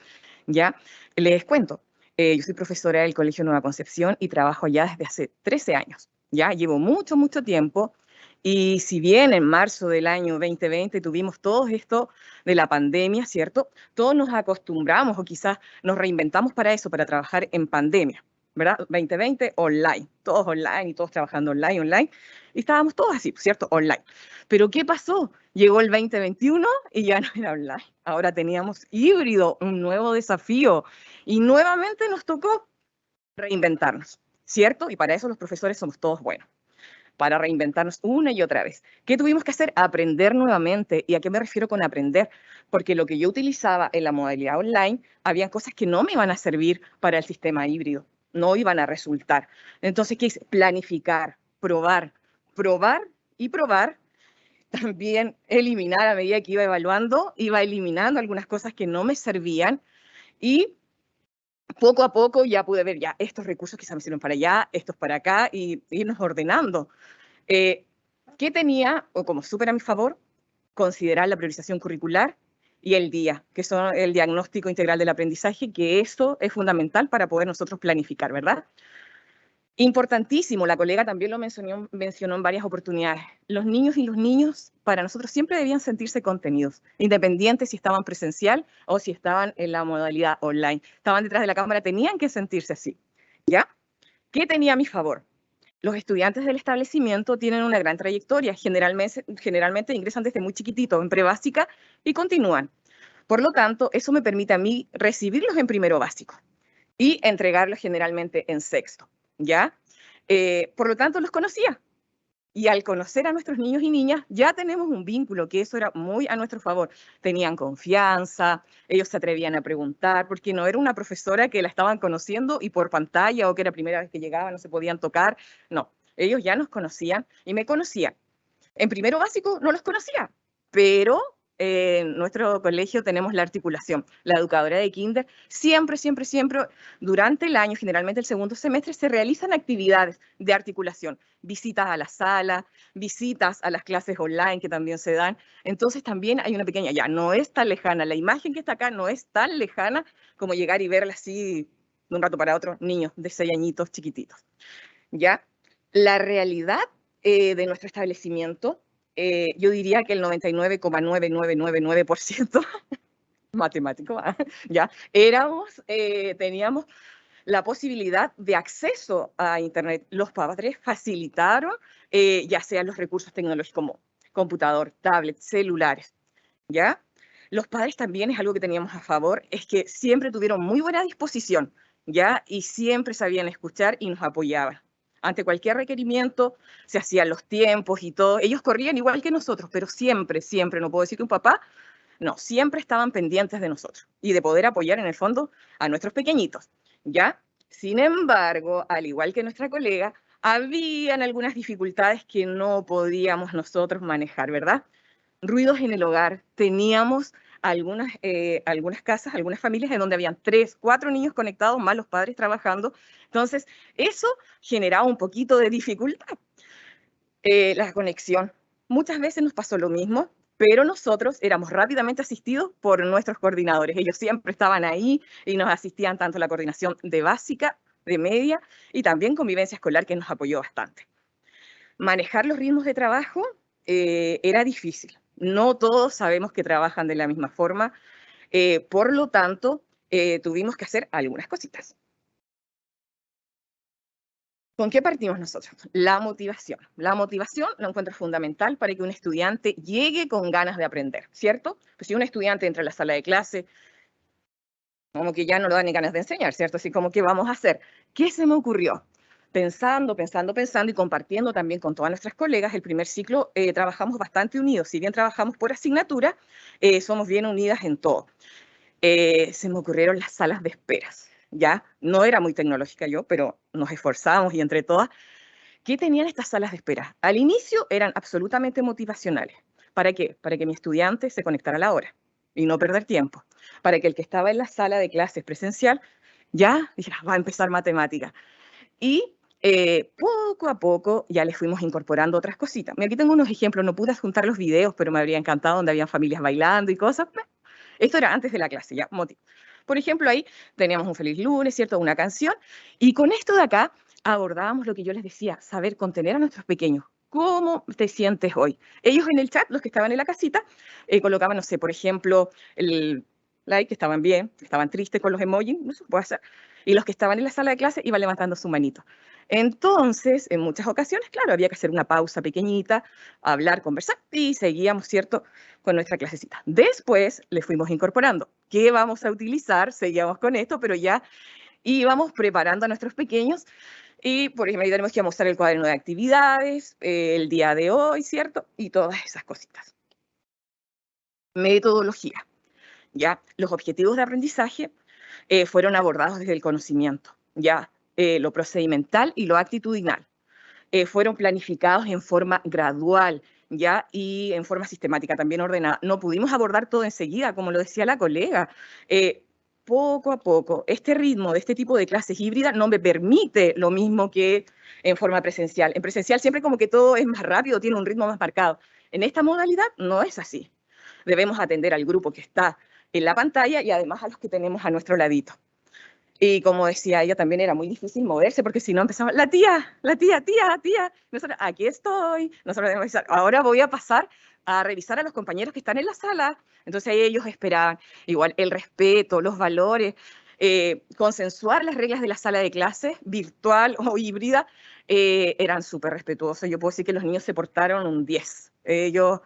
Speaker 5: Ya, les cuento. Yo soy profesora del Colegio Nueva Concepción y trabajo ya desde hace 13 años. Ya llevo mucho, mucho tiempo. Y si bien en marzo del año 2020 tuvimos todo esto de la pandemia, ¿cierto? Todos nos acostumbramos o quizás nos reinventamos para eso, para trabajar en pandemia, ¿verdad? 2020 online, todos online y todos trabajando online. Y estábamos todos así, ¿cierto? Online. Pero ¿qué pasó? Llegó el 2021 y ya no era online. Ahora teníamos híbrido, un nuevo desafío. Y nuevamente nos tocó reinventarnos, ¿cierto? Y para eso los profesores somos todos buenos. para reinventarnos una y otra vez. ¿Qué tuvimos que hacer? Aprender nuevamente. ¿Y a qué me refiero con aprender? Porque lo que yo utilizaba en la modalidad online, habían cosas que no me iban a servir para el sistema híbrido, no iban a resultar. Entonces, ¿qué hice? Planificar, probar y probar. También eliminar a medida que iba evaluando, iba eliminando algunas cosas que no me servían y poco a poco ya pude ver, ya estos recursos quizás me sirven para allá, estos para acá y irnos ordenando. ¿Qué tenía, o como súper a mi favor? Considerar la priorización curricular y el día, que son el diagnóstico integral del aprendizaje, que eso es fundamental para poder nosotros planificar, ¿verdad? Importantísimo, la colega también lo mencionó en varias oportunidades. Los niños para nosotros siempre debían sentirse contenidos, independientes si estaban presencial o si estaban en la modalidad online. Estaban detrás de la cámara, tenían que sentirse así, ¿ya? ¿Qué tenía a mi favor? Los estudiantes del establecimiento tienen una gran trayectoria, generalmente ingresan desde muy chiquitito, en prebásica, y continúan. Por lo tanto, eso me permite a mí recibirlos en primero básico y entregarlos generalmente en sexto, ¿ya? Por lo tanto, los conocía. Y al conocer a nuestros niños y niñas, ya tenemos un vínculo, que eso era muy a nuestro favor. Tenían confianza, ellos se atrevían a preguntar, porque no era una profesora que la estaban conociendo y por pantalla o que era la primera vez que llegaban, no se podían tocar. No, ellos ya nos conocían y me conocían. En primero básico no los conocía, pero en nuestro colegio tenemos la articulación. La educadora de kinder, siempre, durante el año, generalmente el segundo semestre, se realizan actividades de articulación, visitas a la sala, visitas a las clases online que también se dan. Entonces también hay una pequeña, ya no es tan lejana, la imagen que está acá no es tan lejana como llegar y verla así de un rato para otro, niños de 6 añitos chiquititos. ¿Ya? La realidad de nuestro establecimiento, yo diría que el 99,9999% matemático, ya, teníamos la posibilidad de acceso a Internet. Los padres facilitaron, ya sean los recursos tecnológicos como computador, tablet, celulares, ¿ya? Los padres también es algo que teníamos a favor, es que siempre tuvieron muy buena disposición, ¿ya? Y siempre sabían escuchar y nos apoyaban. Ante cualquier requerimiento, se hacían los tiempos y todo. Ellos corrían igual que nosotros, pero siempre, no puedo decir que un papá, no, siempre estaban pendientes de nosotros y de poder apoyar en el fondo a nuestros pequeñitos, ¿ya? Sin embargo, al igual que nuestra colega, habían algunas dificultades que no podíamos nosotros manejar, ¿verdad? Ruidos en el hogar. Teníamos algunas casas, algunas familias en donde habían 3, 4 niños conectados, más los padres trabajando. Entonces, eso generaba un poquito de dificultad. La conexión. Muchas veces nos pasó lo mismo, pero nosotros éramos rápidamente asistidos por nuestros coordinadores. Ellos siempre estaban ahí y nos asistían tanto la coordinación de básica, de media y también convivencia escolar, que nos apoyó bastante. Manejar los ritmos de trabajo era difícil. No todos sabemos que trabajan de la misma forma. Por lo tanto, tuvimos que hacer algunas cositas. ¿Con qué partimos nosotros? La motivación. La motivación la encuentro fundamental para que un estudiante llegue con ganas de aprender, ¿cierto? Pues si un estudiante entra a la sala de clase, como que ya no le da ni ganas de enseñar, ¿cierto? Así como, ¿qué vamos a hacer? ¿Qué se me ocurrió? Pensando y compartiendo también con todas nuestras colegas, el primer ciclo trabajamos bastante unidos. Si bien trabajamos por asignatura, somos bien unidas en todo. Se me ocurrieron las salas de esperas, ¿ya? No era muy tecnológica yo, pero nos esforzamos y entre todas. ¿Qué tenían estas salas de espera? Al inicio eran absolutamente motivacionales. ¿Para qué? Para que mi estudiante se conectara a la hora y no perder tiempo. Para que el que estaba en la sala de clases presencial ya dijera, va a empezar matemática. Y poco a poco ya les fuimos incorporando otras cositas. Mira, aquí tengo unos ejemplos, no pude juntar los videos, pero me habría encantado, donde habían familias bailando y cosas. Esto era antes de la clase, ya, motivo. Por ejemplo, ahí teníamos un feliz lunes, ¿cierto? Una canción. Y con esto de acá abordábamos lo que yo les decía, saber contener a nuestros pequeños. ¿Cómo te sientes hoy? Ellos en el chat, los que estaban en la casita, colocaban, no sé, por ejemplo, el like, que estaban bien, que estaban tristes con los emojis, no se puede hacer. Y los que estaban en la sala de clase iban levantando su manito. Entonces, en muchas ocasiones, claro, había que hacer una pausa pequeñita, hablar, conversar, y seguíamos, ¿cierto?, con nuestra clasecita. Después le fuimos incorporando. ¿Qué vamos a utilizar? Seguíamos con esto, pero ya íbamos preparando a nuestros pequeños Y, por ejemplo, ahí tenemos que mostrar el cuaderno de actividades, el día de hoy, ¿cierto? Y todas esas cositas. Metodología. ¿Ya? Los objetivos de aprendizaje fueron abordados desde el conocimiento, ¿ya? Lo procedimental y lo actitudinal. Fueron planificados en forma gradual, ¿ya? Y en forma sistemática, también ordenada. No pudimos abordar todo enseguida, como lo decía la colega. Poco a poco, este ritmo de este tipo de clases híbridas no me permite lo mismo que en forma presencial. En presencial siempre como que todo es más rápido, tiene un ritmo más marcado. En esta modalidad no es así. Debemos atender al grupo que está en la pantalla y además a los que tenemos a nuestro ladito. Y como decía ella, también era muy difícil moverse porque si no empezaba, tía. Nosotros, aquí estoy. Nosotros debemos decir, ahora voy a pasar a revisar a los compañeros que están en la sala. Entonces ahí ellos esperaban. Igual el respeto, los valores, consensuar las reglas de la sala de clases, virtual o híbrida, eran súper respetuosos. Yo puedo decir que los niños se portaron un 10. Ellos,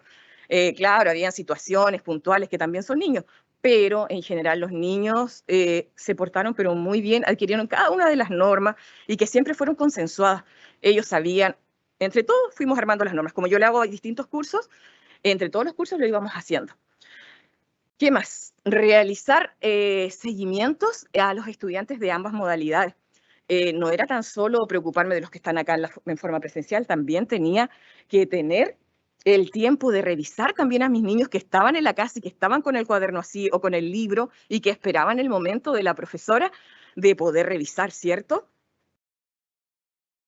Speaker 5: claro, habían situaciones puntuales que también son niños, pero en general los niños se portaron pero muy bien, adquirieron cada una de las normas y que siempre fueron consensuadas. Ellos sabían, entre todos fuimos armando las normas. Como yo le hago distintos cursos, entre todos los cursos lo íbamos haciendo. ¿Qué más? Realizar seguimientos a los estudiantes de ambas modalidades. No era tan solo preocuparme de los que están acá en forma presencial, también tenía que tener el tiempo de revisar también a mis niños que estaban en la casa y que estaban con el cuaderno así o con el libro y que esperaban el momento de la profesora de poder revisar, ¿cierto?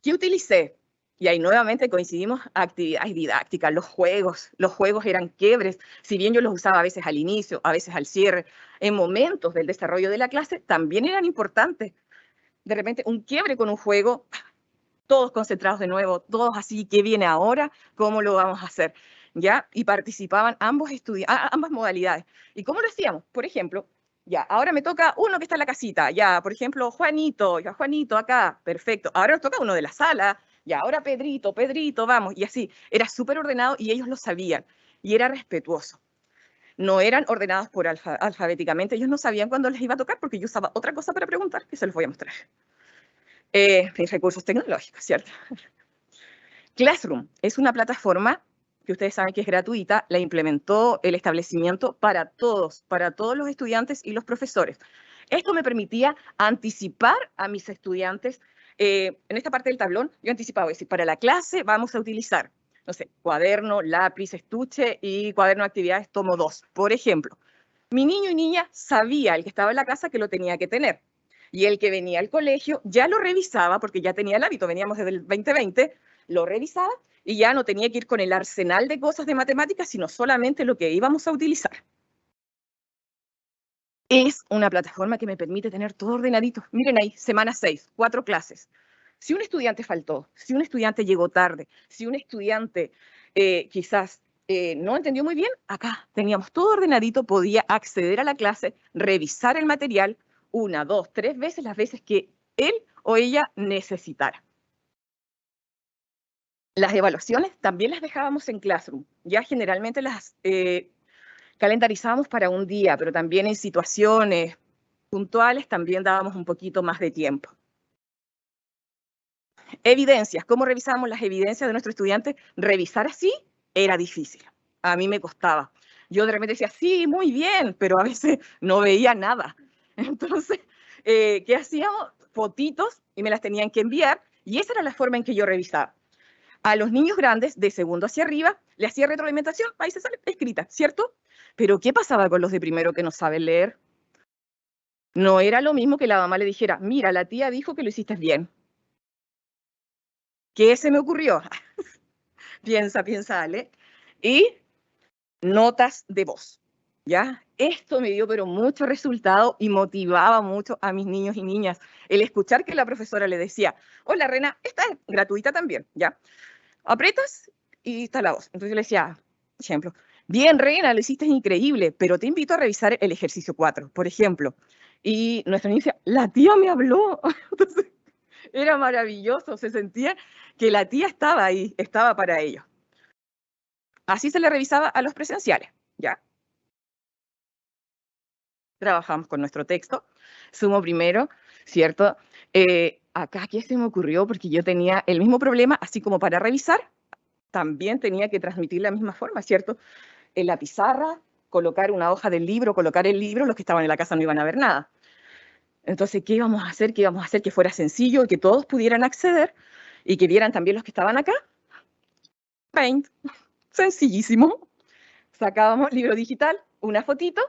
Speaker 5: ¿Qué utilicé? Y ahí nuevamente coincidimos, actividades didácticas, los juegos eran quiebres, si bien yo los usaba a veces al inicio, a veces al cierre, en momentos del desarrollo de la clase, también eran importantes. De repente, un quiebre con un juego, todos concentrados de nuevo, todos así, ¿qué viene ahora? ¿Cómo lo vamos a hacer? ¿Ya? Y participaban ambas modalidades. ¿Y cómo lo hacíamos? Por ejemplo, ya, ahora me toca uno que está en la casita, ya, por ejemplo, Juanito, ya, Juanito acá, perfecto. Ahora nos toca uno de la sala, ya, ahora Pedrito, vamos, y así. Era súper ordenado y ellos lo sabían, y era respetuoso. No eran ordenados por alfabéticamente, ellos no sabían cuándo les iba a tocar porque yo usaba otra cosa para preguntar, que se los voy a mostrar. Recursos tecnológicos, ¿cierto? Classroom es una plataforma que ustedes saben que es gratuita, la implementó el establecimiento para todos los estudiantes y los profesores. Esto me permitía anticipar a mis estudiantes. En esta parte del tablón, yo anticipaba, es decir, para la clase vamos a utilizar, no sé, cuaderno, lápiz, estuche y cuaderno de actividades tomo 2. Por ejemplo, mi niño y niña sabía, el que estaba en la casa, que lo tenía que tener. Y el que venía al colegio ya lo revisaba, porque ya tenía el hábito, veníamos desde el 2020, lo revisaba y ya no tenía que ir con el arsenal de cosas de matemáticas, sino solamente lo que íbamos a utilizar. Es una plataforma que me permite tener todo ordenadito. Miren ahí, semana 6, 4 clases. Si un estudiante faltó, si un estudiante llegó tarde, si un estudiante quizás no entendió muy bien, acá teníamos todo ordenadito, podía acceder a la clase, revisar el material 1, 2, 3 veces, las veces que él o ella necesitara. Las evaluaciones también las dejábamos en Classroom. Ya generalmente las calendarizábamos para un día, pero también en situaciones puntuales también dábamos un poquito más de tiempo. Evidencias. ¿Cómo revisábamos las evidencias de nuestro estudiante? Revisar así era difícil. A mí me costaba. Yo de repente decía, sí, muy bien, pero a veces no veía nada. Entonces, ¿qué hacíamos? Fotitos y me las tenían que enviar y esa era la forma en que yo revisaba. A los niños grandes, de segundo hacia arriba, le hacía retroalimentación, ahí se sale escrita, ¿cierto? Pero ¿qué pasaba con los de primero que no saben leer? No era lo mismo que la mamá le dijera, mira, la tía dijo que lo hiciste bien. ¿Qué se me ocurrió? piensa, Ale. Y notas de voz, ¿ya? Esto me dio pero mucho resultado y motivaba mucho a mis niños y niñas. El escuchar que la profesora le decía, hola Rena, esta es gratuita también, ¿ya? Aprietas y está la voz. Entonces yo le decía, ejemplo, bien Rena, lo hiciste increíble, pero te invito a revisar el ejercicio 4, por ejemplo. Y nuestra niña decía, la tía me habló. Entonces, era maravilloso, se sentía que la tía estaba ahí, estaba para ellos. Así se le revisaba a los presenciales, ¿ya? Trabajamos con nuestro texto, sumo primero, ¿cierto? acá, ¿qué se me ocurrió? Porque yo tenía el mismo problema, así como para revisar, también tenía que transmitir la misma forma, ¿cierto? En la pizarra, colocar una hoja del libro, colocar el libro, los que estaban en la casa no iban a ver nada. Entonces, ¿qué íbamos a hacer? ¿Qué íbamos a hacer que fuera sencillo, que todos pudieran acceder y que vieran también los que estaban acá? Paint, sencillísimo. Sacábamos libro digital, una fotito,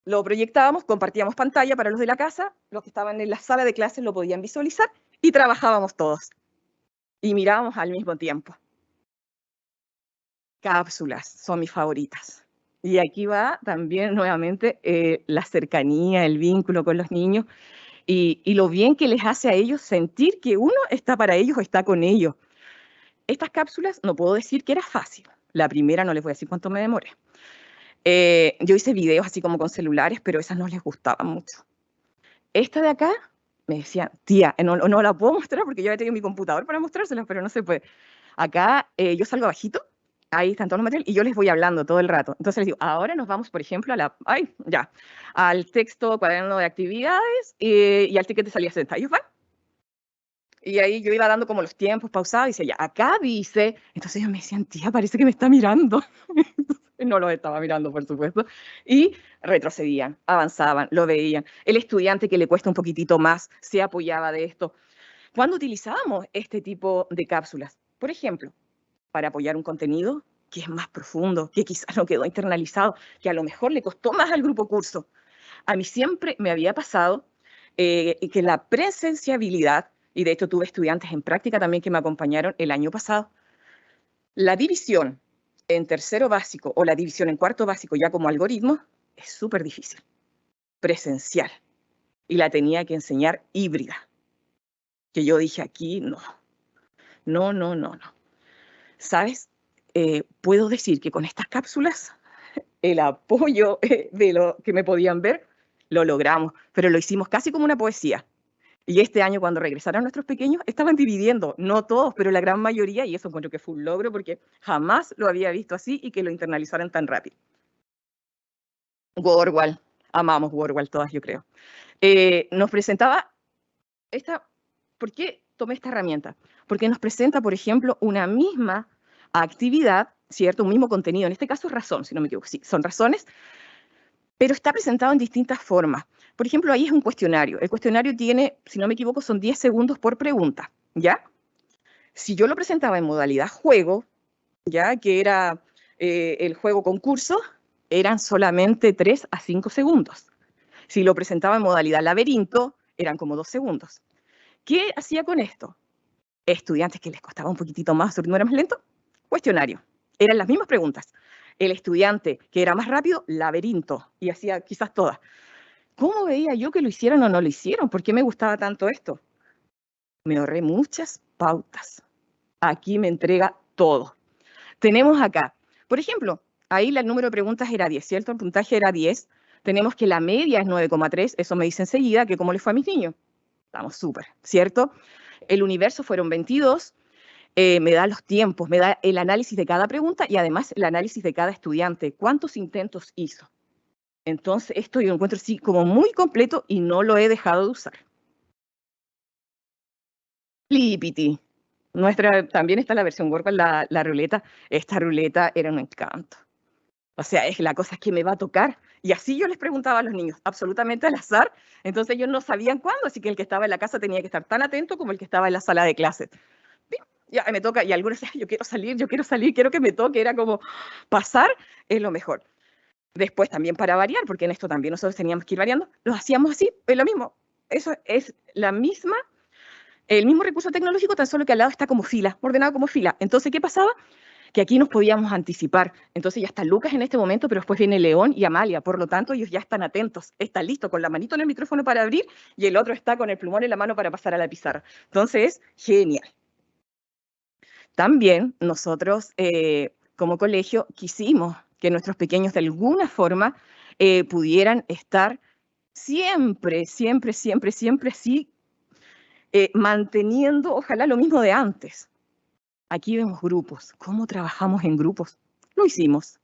Speaker 5: lo proyectábamos, compartíamos pantalla para los de la casa, los que estaban en la sala de clases lo podían visualizar y trabajábamos todos. Y mirábamos al mismo tiempo. Cápsulas son mis favoritas. Y aquí va también nuevamente la cercanía, el vínculo con los niños y lo bien que les hace a ellos sentir que uno está para ellos o está con ellos. Estas cápsulas no puedo decir que era fácil. La primera no les voy a decir cuánto me demoré. Yo hice videos así como con celulares, pero esas no les gustaban mucho. Esta de acá me decía, tía, no la puedo mostrar porque yo había tenido mi computador para mostrárselas, pero no se puede. Acá yo salgo abajito, ahí están todos los materiales y yo les voy hablando todo el rato. Entonces les digo, ahora nos vamos, por ejemplo, al texto cuaderno de actividades y al ticket de salida 60. Ellos van. Y ahí yo iba dando como los tiempos pausados y decía, ya, acá dice. Entonces ellos me decían, tía, parece que me está mirando. No los estaba mirando, por supuesto. Y retrocedían, avanzaban, lo veían. El estudiante que le cuesta un poquitito más se apoyaba de esto. ¿Cuándo utilizábamos este tipo de cápsulas? Por ejemplo, para apoyar un contenido que es más profundo, que quizás no quedó internalizado, que a lo mejor le costó más al grupo curso. A mí siempre me había pasado que la presenciabilidad, y de hecho tuve estudiantes en práctica también que me acompañaron el año pasado, la división en tercero básico o la división en cuarto básico ya como algoritmo es súper difícil, presencial, y la tenía que enseñar híbrida, que yo dije aquí no. ¿Sabes? Puedo decir que con estas cápsulas el apoyo de lo que me podían ver lo logramos, pero lo hicimos casi como una poesía. Y este año, cuando regresaron nuestros pequeños, estaban dividiendo, no todos, pero la gran mayoría, y eso encuentro que fue un logro porque jamás lo había visto así y que lo internalizaran tan rápido. Wordwall, amamos Wordwall todas, yo creo. Nos presentaba ¿por qué tomé esta herramienta? Porque nos presenta, por ejemplo, una misma actividad, ¿cierto? Un mismo contenido, en este caso es razón, si no me equivoco, sí, son razones, pero está presentado en distintas formas. Por ejemplo, ahí es un cuestionario. El cuestionario tiene, si no me equivoco, son 10 segundos por pregunta, ¿ya? Si yo lo presentaba en modalidad juego, ¿ya? Que era el juego concurso, eran solamente 3 a 5 segundos. Si lo presentaba en modalidad laberinto, eran como 2 segundos. ¿Qué hacía con esto? Estudiantes que les costaba un poquitito más, su ritmo era más lento, cuestionario. Eran las mismas preguntas. El estudiante que era más rápido, laberinto, y hacía quizás todas. ¿Cómo veía yo que lo hicieron o no lo hicieron? ¿Por qué me gustaba tanto esto? Me ahorré muchas pautas. Aquí me entrega todo. Tenemos acá, por ejemplo, ahí el número de preguntas era 10, ¿cierto? El puntaje era 10. Tenemos que la media es 9,3, eso me dice enseguida que cómo les fue a mis niños. Estamos súper, ¿cierto? El universo fueron 22. Me da los tiempos, me da el análisis de cada pregunta y además el análisis de cada estudiante. ¿Cuántos intentos hizo? Entonces, esto yo lo encuentro así como muy completo y no lo he dejado de usar. Flippity. También está la versión Word, la ruleta. Esta ruleta era un encanto. O sea, la cosa es que me va a tocar. Y así yo les preguntaba a los niños, absolutamente al azar. Entonces ellos no sabían cuándo, así que el que estaba en la casa tenía que estar tan atento como el que estaba en la sala de clases. Ya me toca, y algunos decían, yo quiero salir, quiero que me toque. Era como, pasar es lo mejor. Después también para variar, porque en esto también nosotros teníamos que ir variando, lo hacíamos así, es lo mismo. Eso es el mismo recurso tecnológico, tan solo que al lado está como fila, ordenado como fila. Entonces, ¿qué pasaba? Que aquí nos podíamos anticipar. Entonces ya está Lucas en este momento, pero después viene León y Amalia. Por lo tanto, ellos ya están atentos. Están listos con la manito en el micrófono para abrir y el otro está con el plumón en la mano para pasar a la pizarra. Entonces, genial. También nosotros, como colegio, quisimos que nuestros pequeños de alguna forma pudieran estar siempre así, manteniendo, ojalá, lo mismo de antes. Aquí vemos grupos. ¿Cómo trabajamos en grupos? Lo hicimos.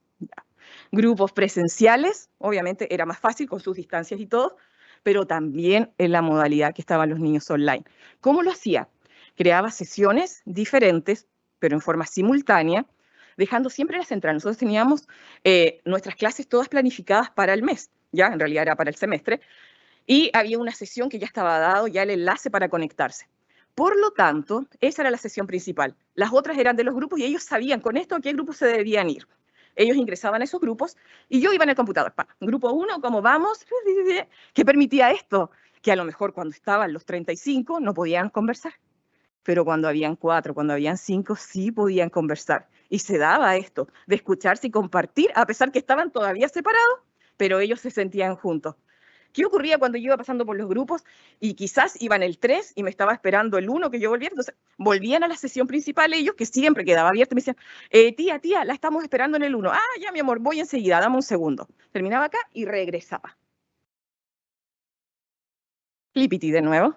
Speaker 5: Grupos presenciales, obviamente era más fácil con sus distancias y todo, pero también en la modalidad que estaban los niños online. ¿Cómo lo hacía? Creaba sesiones diferentes, pero en forma simultánea, dejando siempre la central. Nosotros teníamos nuestras clases todas planificadas para el mes, ya en realidad era para el semestre, y había una sesión que ya estaba dado, ya el enlace para conectarse. Por lo tanto, esa era la sesión principal. Las otras eran de los grupos y ellos sabían con esto a qué grupos se debían ir. Ellos ingresaban a esos grupos y yo iba en el computador. Grupo 1, ¿cómo vamos? ¿Qué permitía esto? Que a lo mejor cuando estaban los 35 no podían conversar, pero cuando habían 4, cuando habían 5, sí podían conversar. Y se daba esto, de escucharse y compartir, a pesar que estaban todavía separados, pero ellos se sentían juntos. ¿Qué ocurría cuando yo iba pasando por los grupos y quizás iban el 3 y me estaba esperando el 1 que yo volviera? Entonces, volvían a la sesión principal ellos, que siempre quedaba abierta, y me decían, tía, la estamos esperando en el 1. Ah, ya, mi amor, voy enseguida, dame un segundo. Terminaba acá y regresaba. Clipity de nuevo.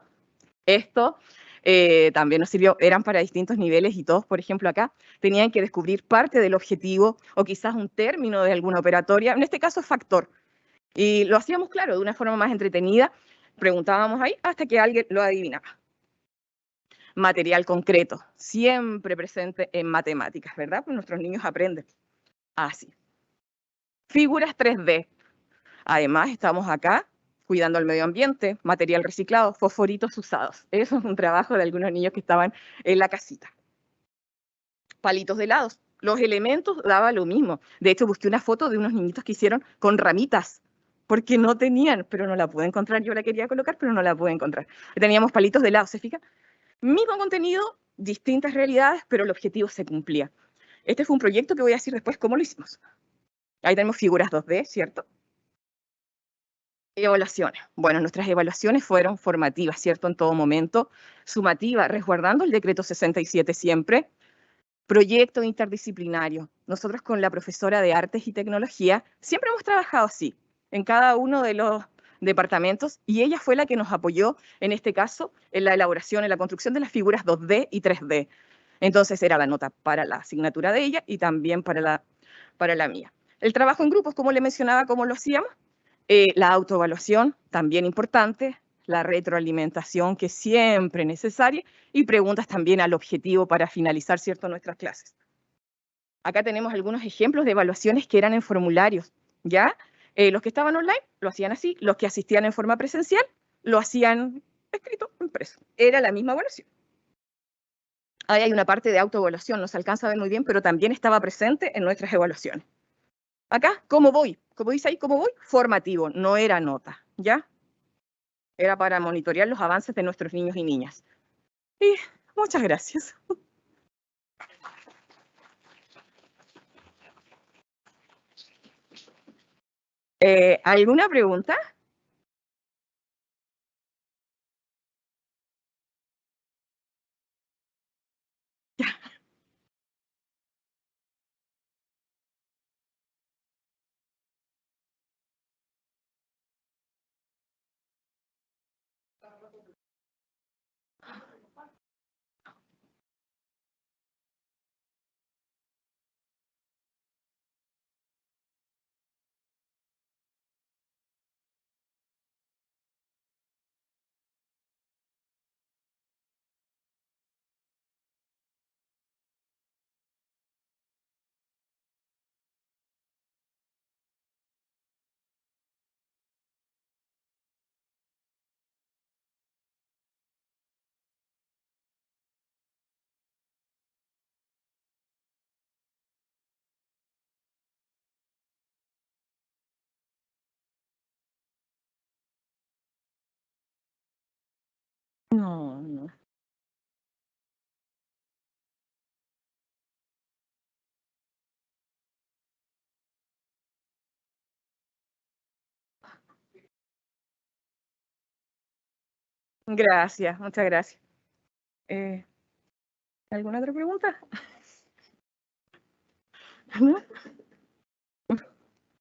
Speaker 5: Esto también nos sirvió, eran para distintos niveles y todos, por ejemplo, acá tenían que descubrir parte del objetivo o quizás un término de alguna operatoria, en este caso factor. Y lo hacíamos, claro, de una forma más entretenida, preguntábamos ahí hasta que alguien lo adivinaba. Material concreto, siempre presente en matemáticas, ¿verdad? Pues nuestros niños aprenden así. Figuras 3D. Además, estamos acá cuidando el medio ambiente, material reciclado, fosforitos usados. Eso es un trabajo de algunos niños que estaban en la casita. Palitos de helados. Los elementos daba lo mismo. De hecho, busqué una foto de unos niñitos que hicieron con ramitas, porque no tenían, pero no la pude encontrar. Yo la quería colocar, pero no la pude encontrar. Teníamos palitos de helado, ¿se fijan? Mismo contenido, distintas realidades, pero el objetivo se cumplía. Este fue un proyecto que voy a decir después cómo lo hicimos. Ahí tenemos figuras 2D, ¿cierto? Evaluaciones. Bueno, nuestras evaluaciones fueron formativas, ¿cierto? En todo momento. Sumativa, resguardando el decreto 67 siempre. Proyecto interdisciplinario. Nosotros con la profesora de Artes y Tecnología siempre hemos trabajado así, en cada uno de los departamentos, y ella fue la que nos apoyó, en este caso, en la elaboración, en la construcción de las figuras 2D y 3D. Entonces era la nota para la asignatura de ella y también para la mía. El trabajo en grupos, como le mencionaba, ¿cómo lo hacíamos? La autoevaluación, también importante, la retroalimentación, que es siempre necesaria, y preguntas también al objetivo para finalizar, ¿cierto?, nuestras clases. Acá tenemos algunos ejemplos de evaluaciones que eran en formularios, ¿ya? Los que estaban online lo hacían así, los que asistían en forma presencial lo hacían escrito, impreso. Era la misma evaluación. Ahí hay una parte de autoevaluación, no se alcanza a ver muy bien, pero también estaba presente en nuestras evaluaciones. Acá, ¿cómo voy? Como dice ahí, ¿cómo voy? Formativo, no era nota, ¿ya? Era para monitorear los avances de nuestros niños y niñas. Y muchas gracias. ¿Alguna pregunta? No, no. Gracias, muchas gracias. ¿Alguna otra pregunta? ¿No?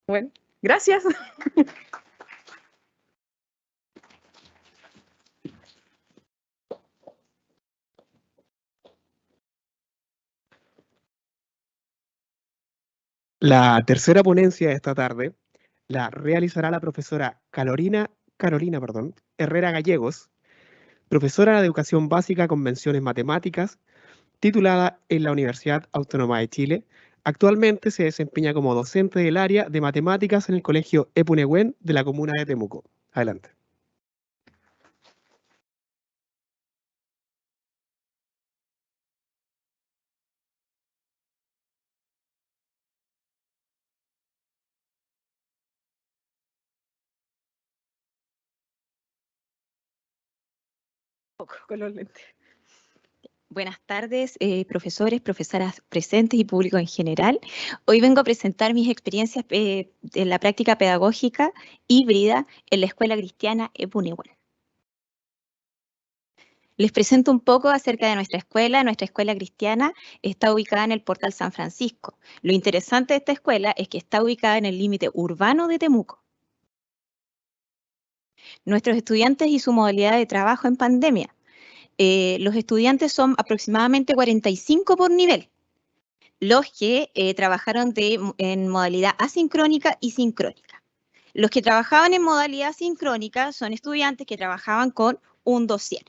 Speaker 5: Bueno, gracias.
Speaker 1: La tercera ponencia de esta tarde la realizará la profesora Carolina Carolina Herrera Gallegos, profesora de Educación Básica con mención en Matemáticas, titulada en la Universidad Autónoma de Chile. Actualmente se desempeña como docente del área de Matemáticas en el Colegio Epunehuen de la comuna de Temuco. Adelante.
Speaker 4: Con los lentes. Buenas tardes, profesores, profesoras presentes y público en general. Hoy vengo a presentar mis experiencias en la práctica pedagógica híbrida en la Escuela Cristiana Epunehuen. Les presento un poco acerca de nuestra escuela. Nuestra escuela cristiana está ubicada en el Portal San Francisco. Lo interesante de esta escuela es que está ubicada en el límite urbano de Temuco. Nuestros estudiantes y su modalidad de trabajo en pandemia. Los estudiantes son aproximadamente 45 por nivel, los que trabajaron en modalidad asincrónica y sincrónica. Los que trabajaban en modalidad sincrónica son estudiantes que trabajaban con un dossier,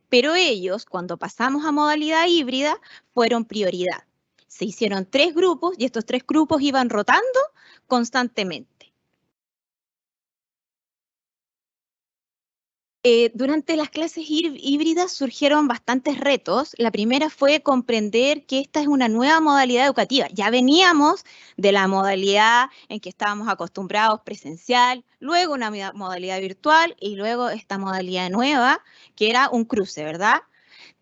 Speaker 4: pero ellos, cuando pasamos a modalidad híbrida, fueron prioridad. Se hicieron 3 grupos y estos 3 grupos iban rotando constantemente. Durante las clases híbridas surgieron bastantes retos. La primera fue comprender que esta es una nueva modalidad educativa. Ya veníamos de la modalidad en que estábamos acostumbrados presencial, luego una modalidad virtual y luego esta modalidad nueva, que era un cruce, ¿verdad?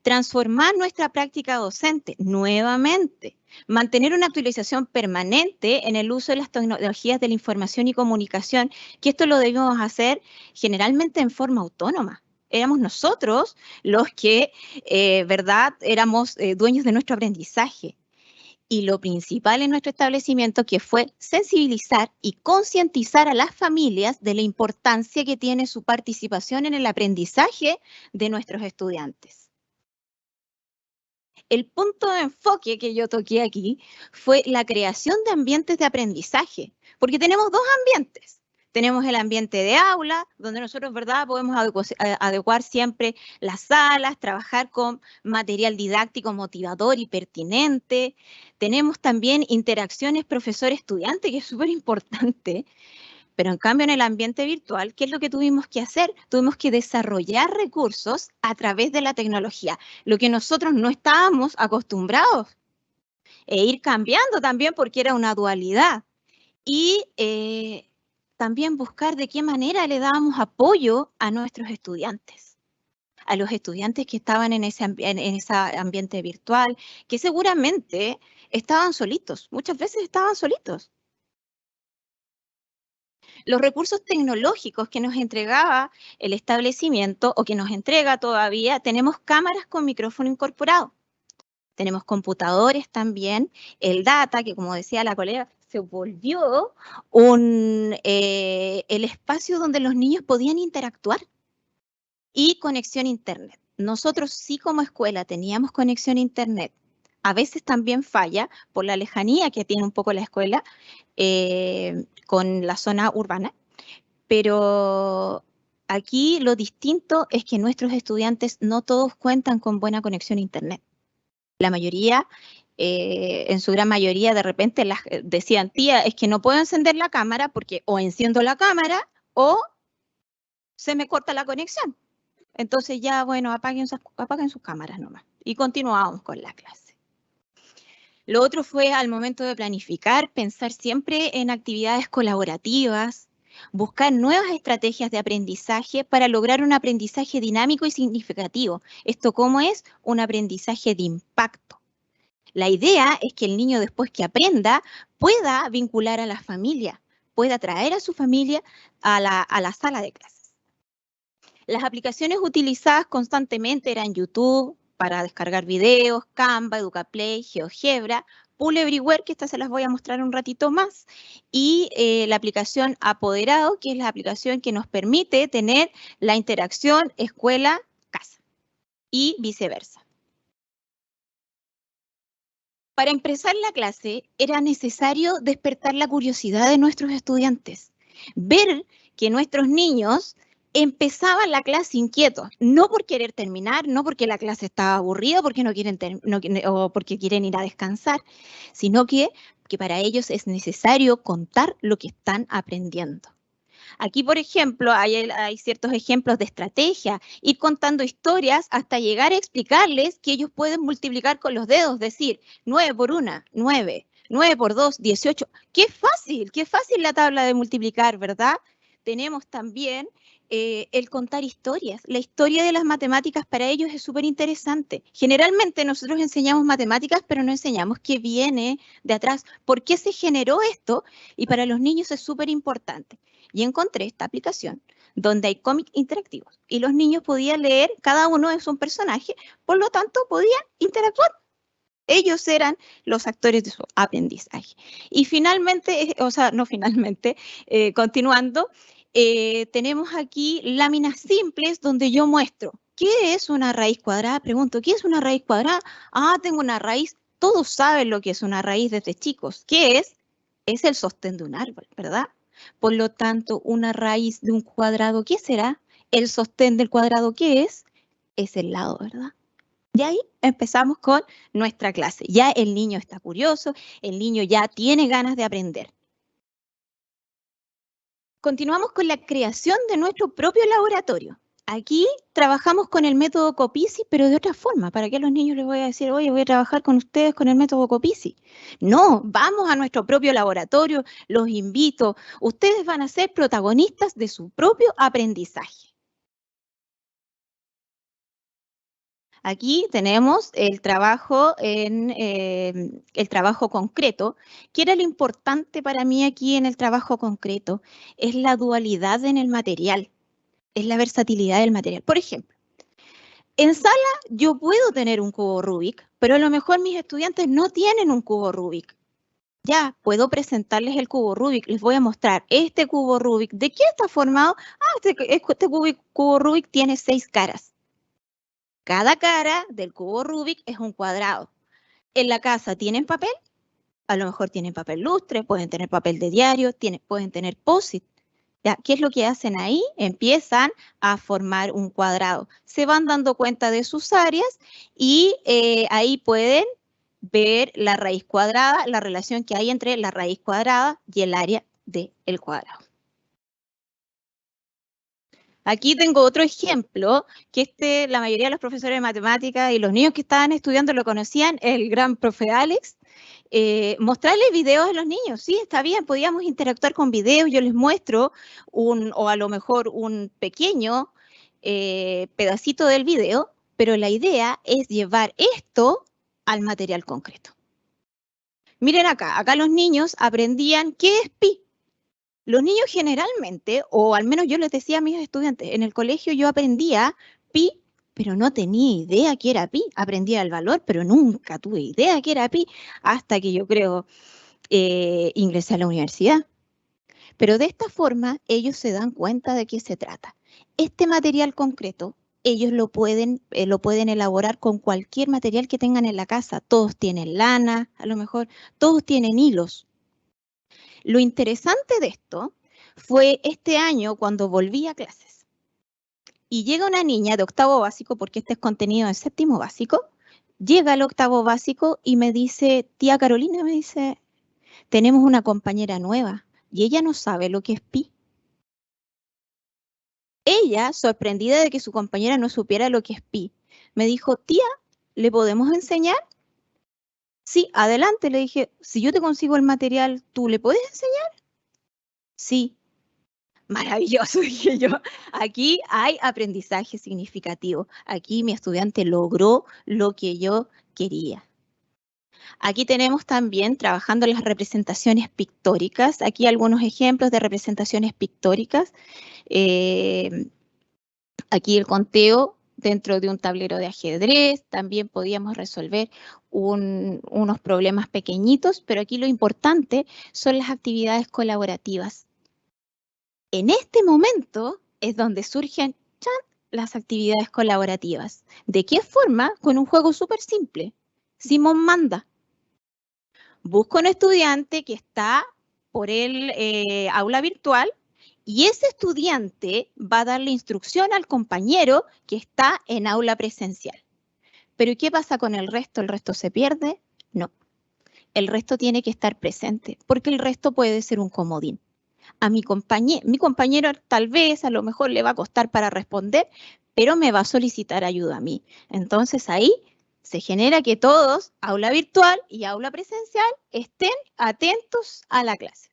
Speaker 4: Transformar nuestra práctica docente nuevamente, mantener una actualización permanente en el uso de las tecnologías de la información y comunicación, que esto lo debíamos hacer generalmente en forma autónoma. Éramos nosotros los que, ¿verdad?, éramos dueños de nuestro aprendizaje. Y lo principal en nuestro establecimiento que fue sensibilizar y concientizar a las familias de la importancia que tiene su participación en el aprendizaje de nuestros estudiantes. El punto de enfoque que yo toqué aquí fue la creación de ambientes de aprendizaje, porque tenemos 2 ambientes. Tenemos el ambiente de aula, donde nosotros, ¿verdad?, podemos adecuar siempre las salas, trabajar con material didáctico motivador y pertinente. Tenemos también interacciones profesor-estudiante, que es súper importante. Pero en cambio en el ambiente virtual, ¿qué es lo que tuvimos que hacer? Tuvimos que desarrollar recursos a través de la tecnología, lo que nosotros no estábamos acostumbrados, e ir cambiando también porque era una dualidad. Y también buscar de qué manera le dábamos apoyo a nuestros estudiantes, a los estudiantes que estaban en ese ambiente virtual, que seguramente estaban solitos, muchas veces estaban solitos. Los recursos tecnológicos que nos entregaba el establecimiento o que nos entrega todavía, tenemos cámaras con micrófono incorporado. Tenemos computadores también, el data, que como decía la colega, se volvió el espacio donde los niños podían interactuar, y conexión a internet. Nosotros sí como escuela teníamos conexión a internet. A veces también falla por la lejanía que tiene un poco la escuela con la zona urbana, pero aquí lo distinto es que nuestros estudiantes no todos cuentan con buena conexión a internet. La mayoría, en su gran mayoría, de repente decían, tía, es que no puedo encender la cámara porque o enciendo la cámara o se me corta la conexión. Entonces ya, bueno, apaguen sus cámaras nomás. Y continuamos con la clase. Lo otro fue al momento de planificar, pensar siempre en actividades colaborativas, buscar nuevas estrategias de aprendizaje para lograr un aprendizaje dinámico y significativo. ¿Esto cómo es? Un aprendizaje de impacto. La idea es que el niño, después que aprenda, pueda vincular a la familia, pueda traer a su familia a la sala de clases. Las aplicaciones utilizadas constantemente eran YouTube, para descargar videos, Canva, Educaplay, GeoGebra, Pool Everywhere, que esta se las voy a mostrar un ratito más, y la aplicación Apoderado, que es la aplicación que nos permite tener la interacción escuela-casa y viceversa. Para empezar la clase era necesario despertar la curiosidad de nuestros estudiantes, ver que nuestros niños
Speaker 6: empezaban la clase inquietos, no por querer terminar, no porque la clase estaba aburrida, porque no quieren o porque quieren ir a descansar, sino que para ellos es necesario contar lo que están aprendiendo. Aquí, por ejemplo, hay ciertos ejemplos de estrategia, ir contando historias hasta llegar a explicarles que ellos pueden multiplicar con los dedos, decir 9 por 1, 9, 9 por 2, 18. Qué fácil la tabla de multiplicar, ¿verdad? Tenemos también el contar historias. La historia de las matemáticas para ellos es súper interesante. Generalmente nosotros enseñamos matemáticas, pero no enseñamos qué viene de atrás, por qué se generó esto, y para los niños es súper importante. Y encontré esta aplicación donde hay cómics interactivos y los niños podían leer, cada uno es un personaje, por lo tanto podían interactuar. Ellos eran los actores de su aprendizaje. Y finalmente, continuando, tenemos aquí láminas simples donde yo muestro qué es una raíz cuadrada. Pregunto, ¿qué es una raíz cuadrada? Ah, tengo una raíz. Todos saben lo que es una raíz desde chicos. ¿Qué es? Es el sostén de un árbol, ¿verdad? Por lo tanto, una raíz de un cuadrado, ¿qué será? El sostén del cuadrado, ¿qué es? Es el lado, ¿verdad? Y ahí empezamos con nuestra clase. Ya el niño está curioso, el niño ya tiene ganas de aprender. Continuamos con la creación de nuestro propio laboratorio. Aquí trabajamos con el método Copici, pero de otra forma. ¿Para qué a los niños les voy a decir, oye, voy a trabajar con ustedes con el método Copici? No, vamos a nuestro propio laboratorio, los invito. Ustedes van a ser protagonistas de su propio aprendizaje. Aquí tenemos el trabajo concreto. ¿Qué era lo importante para mí aquí en el trabajo concreto? Es la dualidad en el material, es la versatilidad del material. Por ejemplo, en sala yo puedo tener un cubo Rubik, pero a lo mejor mis estudiantes no tienen un cubo Rubik. Ya, puedo presentarles el cubo Rubik, les voy a mostrar este cubo Rubik. ¿De qué está formado? Ah, este cubo Rubik tiene 6 caras. Cada cara del cubo Rubik es un cuadrado. En la casa tienen papel, a lo mejor tienen papel lustre, pueden tener papel de diario, pueden tener post-it. ¿Qué es lo que hacen ahí? Empiezan a formar un cuadrado. Se van dando cuenta de sus áreas y ahí pueden ver la raíz cuadrada, la relación que hay entre la raíz cuadrada y el área del cuadrado. Aquí tengo otro ejemplo, que la mayoría de los profesores de matemáticas y los niños que estaban estudiando lo conocían, el gran profe Alex. Mostrarles videos a los niños, sí, está bien, podíamos interactuar con videos, yo les muestro o a lo mejor un pequeño pedacito del video, pero la idea es llevar esto al material concreto. Miren acá los niños aprendían qué es pi. Los niños generalmente, o al menos yo les decía a mis estudiantes, en el colegio yo aprendía pi, pero no tenía idea qué era pi. Aprendía el valor, pero nunca tuve idea qué era pi hasta que yo creo ingresé a la universidad. Pero de esta forma ellos se dan cuenta de qué se trata. Este material concreto, ellos lo pueden elaborar con cualquier material que tengan en la casa. Todos tienen lana, a lo mejor, todos tienen hilos. Lo interesante de esto fue este año cuando volví a clases y llega una niña de octavo básico, porque este es contenido de séptimo básico, llega al octavo básico y me dice, tía Carolina, me dice, tenemos una compañera nueva y ella no sabe lo que es pi. Ella, sorprendida de que su compañera no supiera lo que es pi, me dijo, tía, ¿le podemos enseñar? Sí, adelante, le dije, si yo te consigo el material, ¿tú le puedes enseñar? Sí. Maravilloso, dije yo. Aquí hay aprendizaje significativo. Aquí mi estudiante logró lo que yo quería. Aquí tenemos también trabajando las representaciones pictóricas. Aquí algunos ejemplos de representaciones pictóricas. Aquí el conteo dentro de un tablero de ajedrez. También podíamos resolver unos problemas pequeñitos, pero aquí lo importante son las actividades colaborativas. En este momento es donde surgen las actividades colaborativas. ¿De qué forma? Con un juego súper simple. Simón manda. Busca un estudiante que está por el aula virtual Y ese estudiante va a darle instrucción al compañero que está en aula presencial. ¿Pero qué pasa con el resto? ¿El resto se pierde? No. El resto tiene que estar presente, porque el resto puede ser un comodín. A mi compañero tal vez, a lo mejor le va a costar para responder, pero me va a solicitar ayuda a mí. Entonces ahí se genera que todos, aula virtual y aula presencial, estén atentos a la clase.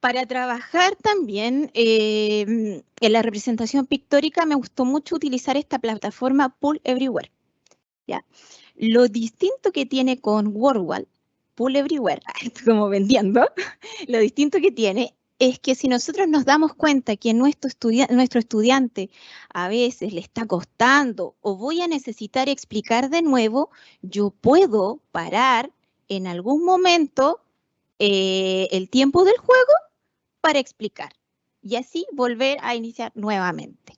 Speaker 6: Para trabajar también en la representación pictórica me gustó mucho utilizar esta plataforma Pool Everywhere. ¿Ya? Lo distinto que tiene con WordWall, Pool Everywhere, como vendiendo, lo distinto que tiene es que si nosotros nos damos cuenta que nuestro estudiante a veces le está costando o voy a necesitar explicar de nuevo, yo puedo parar en algún momento el tiempo del juego para explicar y así volver a iniciar nuevamente.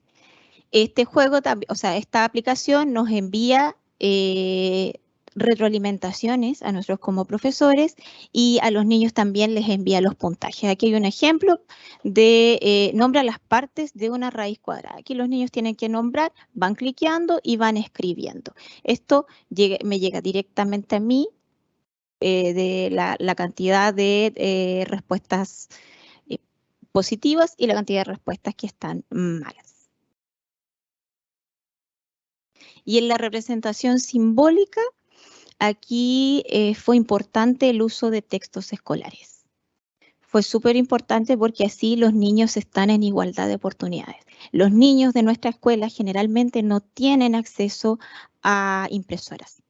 Speaker 6: Este juego también, o sea, esta aplicación nos envía retroalimentaciones a nosotros como profesores y a los niños también les envía los puntajes. Aquí hay un ejemplo de nombra las partes de una raíz cuadrada. Aquí los niños tienen que nombrar, van cliqueando y van escribiendo. Esto me llega directamente a mí de la cantidad de respuestas positivas y la cantidad de respuestas que están malas. Y en la representación simbólica, aquí fue importante el uso de textos escolares. Fue súper importante porque así los niños están en igualdad de oportunidades. Los niños de nuestra escuela generalmente no tienen acceso a impresoras.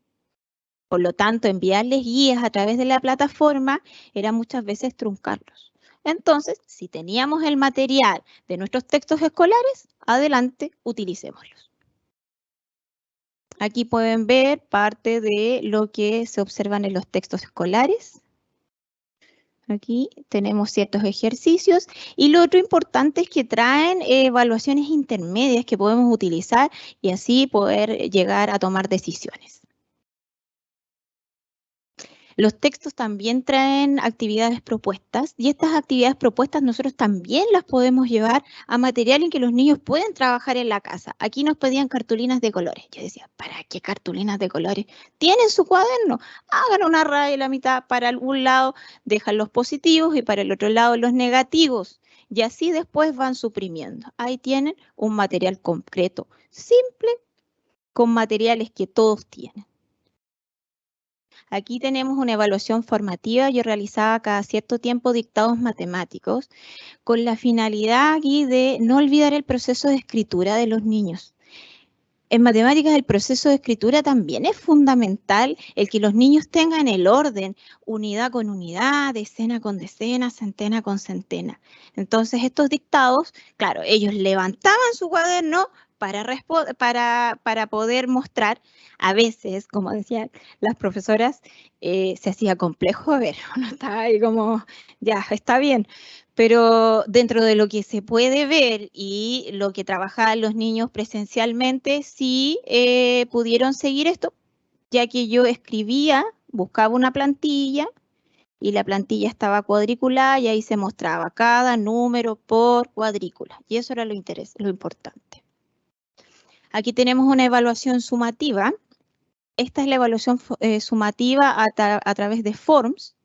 Speaker 6: Por lo tanto, enviarles guías a través de la plataforma era muchas veces truncarlos. Entonces, si teníamos el material de nuestros textos escolares, adelante, utilicémoslos. Aquí pueden ver parte de lo que se observan en los textos escolares. Aquí tenemos ciertos ejercicios y lo otro importante es que traen evaluaciones intermedias que podemos utilizar y así poder llegar a tomar decisiones. Los textos también traen actividades propuestas y estas actividades propuestas nosotros también las podemos llevar a material en que los niños pueden trabajar en la casa. Aquí nos pedían cartulinas de colores. Yo decía, ¿para qué cartulinas de colores? ¿Tienen su cuaderno? Hagan una raya en la mitad, para algún lado dejan los positivos y para el otro lado los negativos. Y así después van suprimiendo. Ahí tienen un material concreto, simple, con materiales que todos tienen. Aquí tenemos una evaluación formativa. Yo realizaba cada cierto tiempo dictados matemáticos con la finalidad aquí de no olvidar el proceso de escritura de los niños. En matemáticas el proceso de escritura también es fundamental, el que los niños tengan el orden, unidad con unidad, decena con decena, centena con centena. Entonces estos dictados, claro, ellos levantaban su cuaderno para poder mostrar. A veces, como decían las profesoras, se hacía complejo, a ver, uno estaba ahí como, ya, está bien, pero dentro de lo que se puede ver y lo que trabajaban los niños presencialmente, sí pudieron seguir esto, ya que yo escribía, buscaba una plantilla y la plantilla estaba cuadriculada y ahí se mostraba cada número por cuadrícula, y eso era lo importante. Aquí tenemos una evaluación sumativa. Esta es la evaluación sumativa a través de Forms.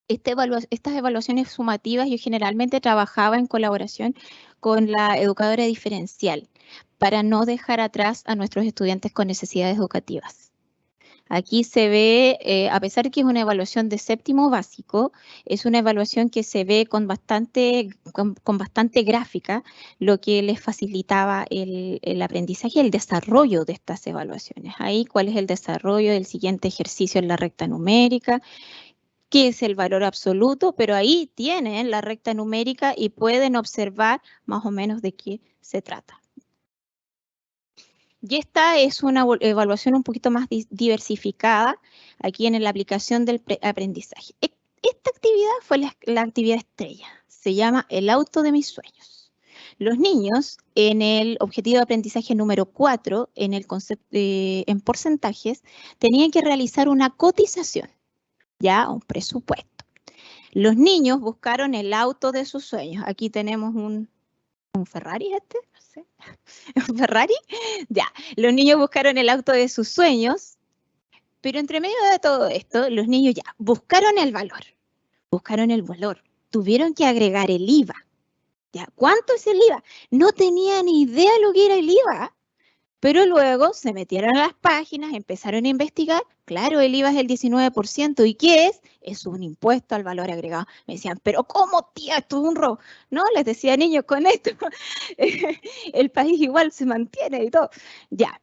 Speaker 6: Estas evaluaciones sumativas yo generalmente trabajaba en colaboración con la educadora diferencial para no dejar atrás a nuestros estudiantes con necesidades educativas. Aquí se ve, a pesar de que es una evaluación de séptimo básico, es una evaluación que se ve con bastante gráfica, lo que les facilitaba el aprendizaje y el desarrollo de estas evaluaciones. Ahí, ¿cuál es el desarrollo del siguiente ejercicio en la recta numérica? ¿Qué es el valor absoluto? Pero ahí tienen la recta numérica y pueden observar más o menos de qué se trata. Y esta es una evaluación un poquito más diversificada aquí en la aplicación del aprendizaje. Esta actividad fue la actividad estrella. Se llama el auto de mis sueños. Los niños en el objetivo de aprendizaje número 4, en porcentajes, tenían que realizar una cotización, ya un presupuesto. Los niños buscaron el auto de sus sueños. Aquí tenemos un Ferrari, no sé. ¿Un Ferrari? Ya, los niños buscaron el auto de sus sueños, pero entre medio de todo esto, los niños ya buscaron el valor, tuvieron que agregar el IVA. ¿Ya? ¿Cuánto es el IVA? No tenían ni idea lo que era el IVA, pero luego se metieron a las páginas, empezaron a investigar. Claro, el IVA es el 19%. ¿Y qué es? Es un impuesto al valor agregado. Me decían, pero ¿cómo, tía? Esto es un robo. No, les decía, niños, con esto el país igual se mantiene y todo. Ya.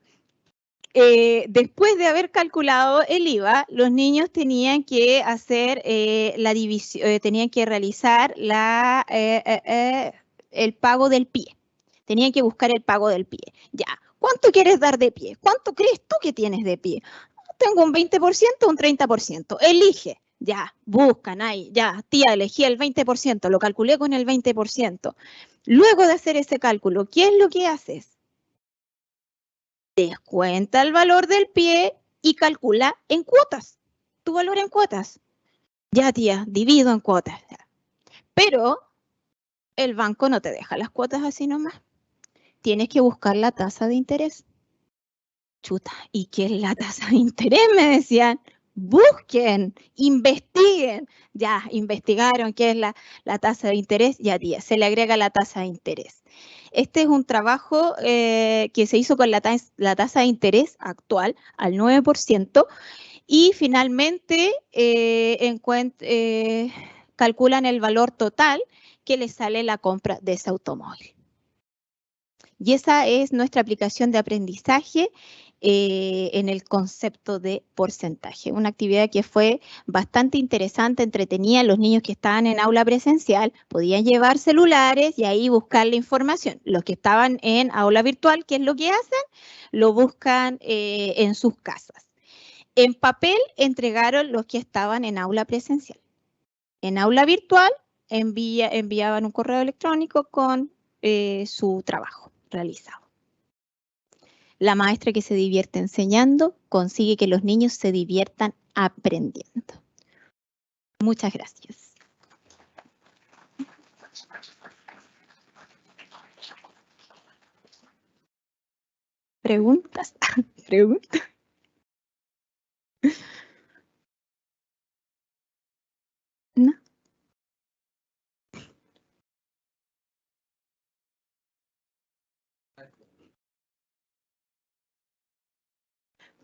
Speaker 6: Después de haber calculado el IVA, los niños tenían que hacer la división, tenían que realizar el pago del pie. Tenían que buscar el pago del pie. Ya. ¿Cuánto quieres dar de pie? ¿Cuánto crees tú que tienes de pie? Tengo un 20%, un 30%. Elige. Ya, buscan ahí. Ya, tía, elegí el 20%. Lo calculé con el 20%. Luego de hacer ese cálculo, ¿qué es lo que haces? Descuenta el valor del pie y calcula en cuotas. Tu valor en cuotas. Ya, tía, divido en cuotas. Pero el banco no te deja las cuotas así nomás. Tienes que buscar la tasa de interés. Chuta, ¿y qué es la tasa de interés? Me decían. Busquen, investiguen. Ya, investigaron qué es la tasa de interés. Ya, tía, se le agrega la tasa de interés. Este es un trabajo que se hizo con la tasa de interés actual al 9% y finalmente calculan el valor total que les sale la compra de ese automóvil. Y esa es nuestra aplicación de aprendizaje en el concepto de porcentaje. Una actividad que fue bastante interesante, entretenida. Los niños que estaban en aula presencial podían llevar celulares y ahí buscar la información. Los que estaban en aula virtual, ¿qué es lo que hacen? Lo buscan en sus casas. En papel entregaron los que estaban en aula presencial. En aula virtual enviaban un correo electrónico con su trabajo realizado. La maestra que se divierte enseñando consigue que los niños se diviertan aprendiendo. Muchas gracias. ¿Preguntas? ¿Preguntas? ¿No?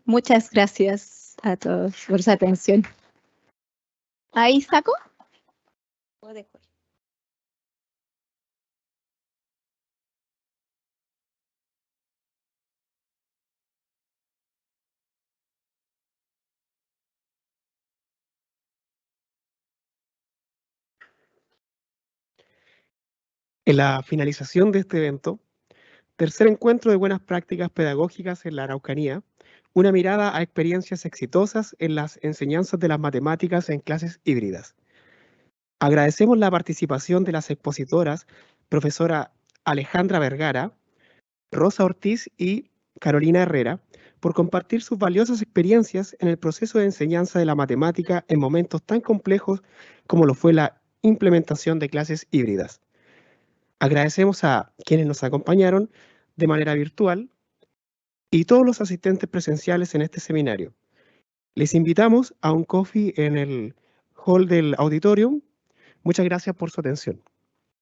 Speaker 6: Muchas gracias a todos por su atención. ¿Ahí saco? ¿O dejo?
Speaker 1: En la finalización de este evento, tercer encuentro de buenas prácticas pedagógicas en la Araucanía, una mirada a experiencias exitosas en las enseñanzas de las matemáticas en clases híbridas. Agradecemos la participación de las expositoras, profesora Alejandra Vergara, Rosa Ortiz y Carolina Herrera, por compartir sus valiosas experiencias en el proceso de enseñanza de la matemática en momentos tan complejos como lo fue la implementación de clases híbridas. Agradecemos a quienes nos acompañaron de manera virtual y todos los asistentes presenciales en este seminario. Les invitamos a un coffee en el hall del auditorium. Muchas gracias por su atención.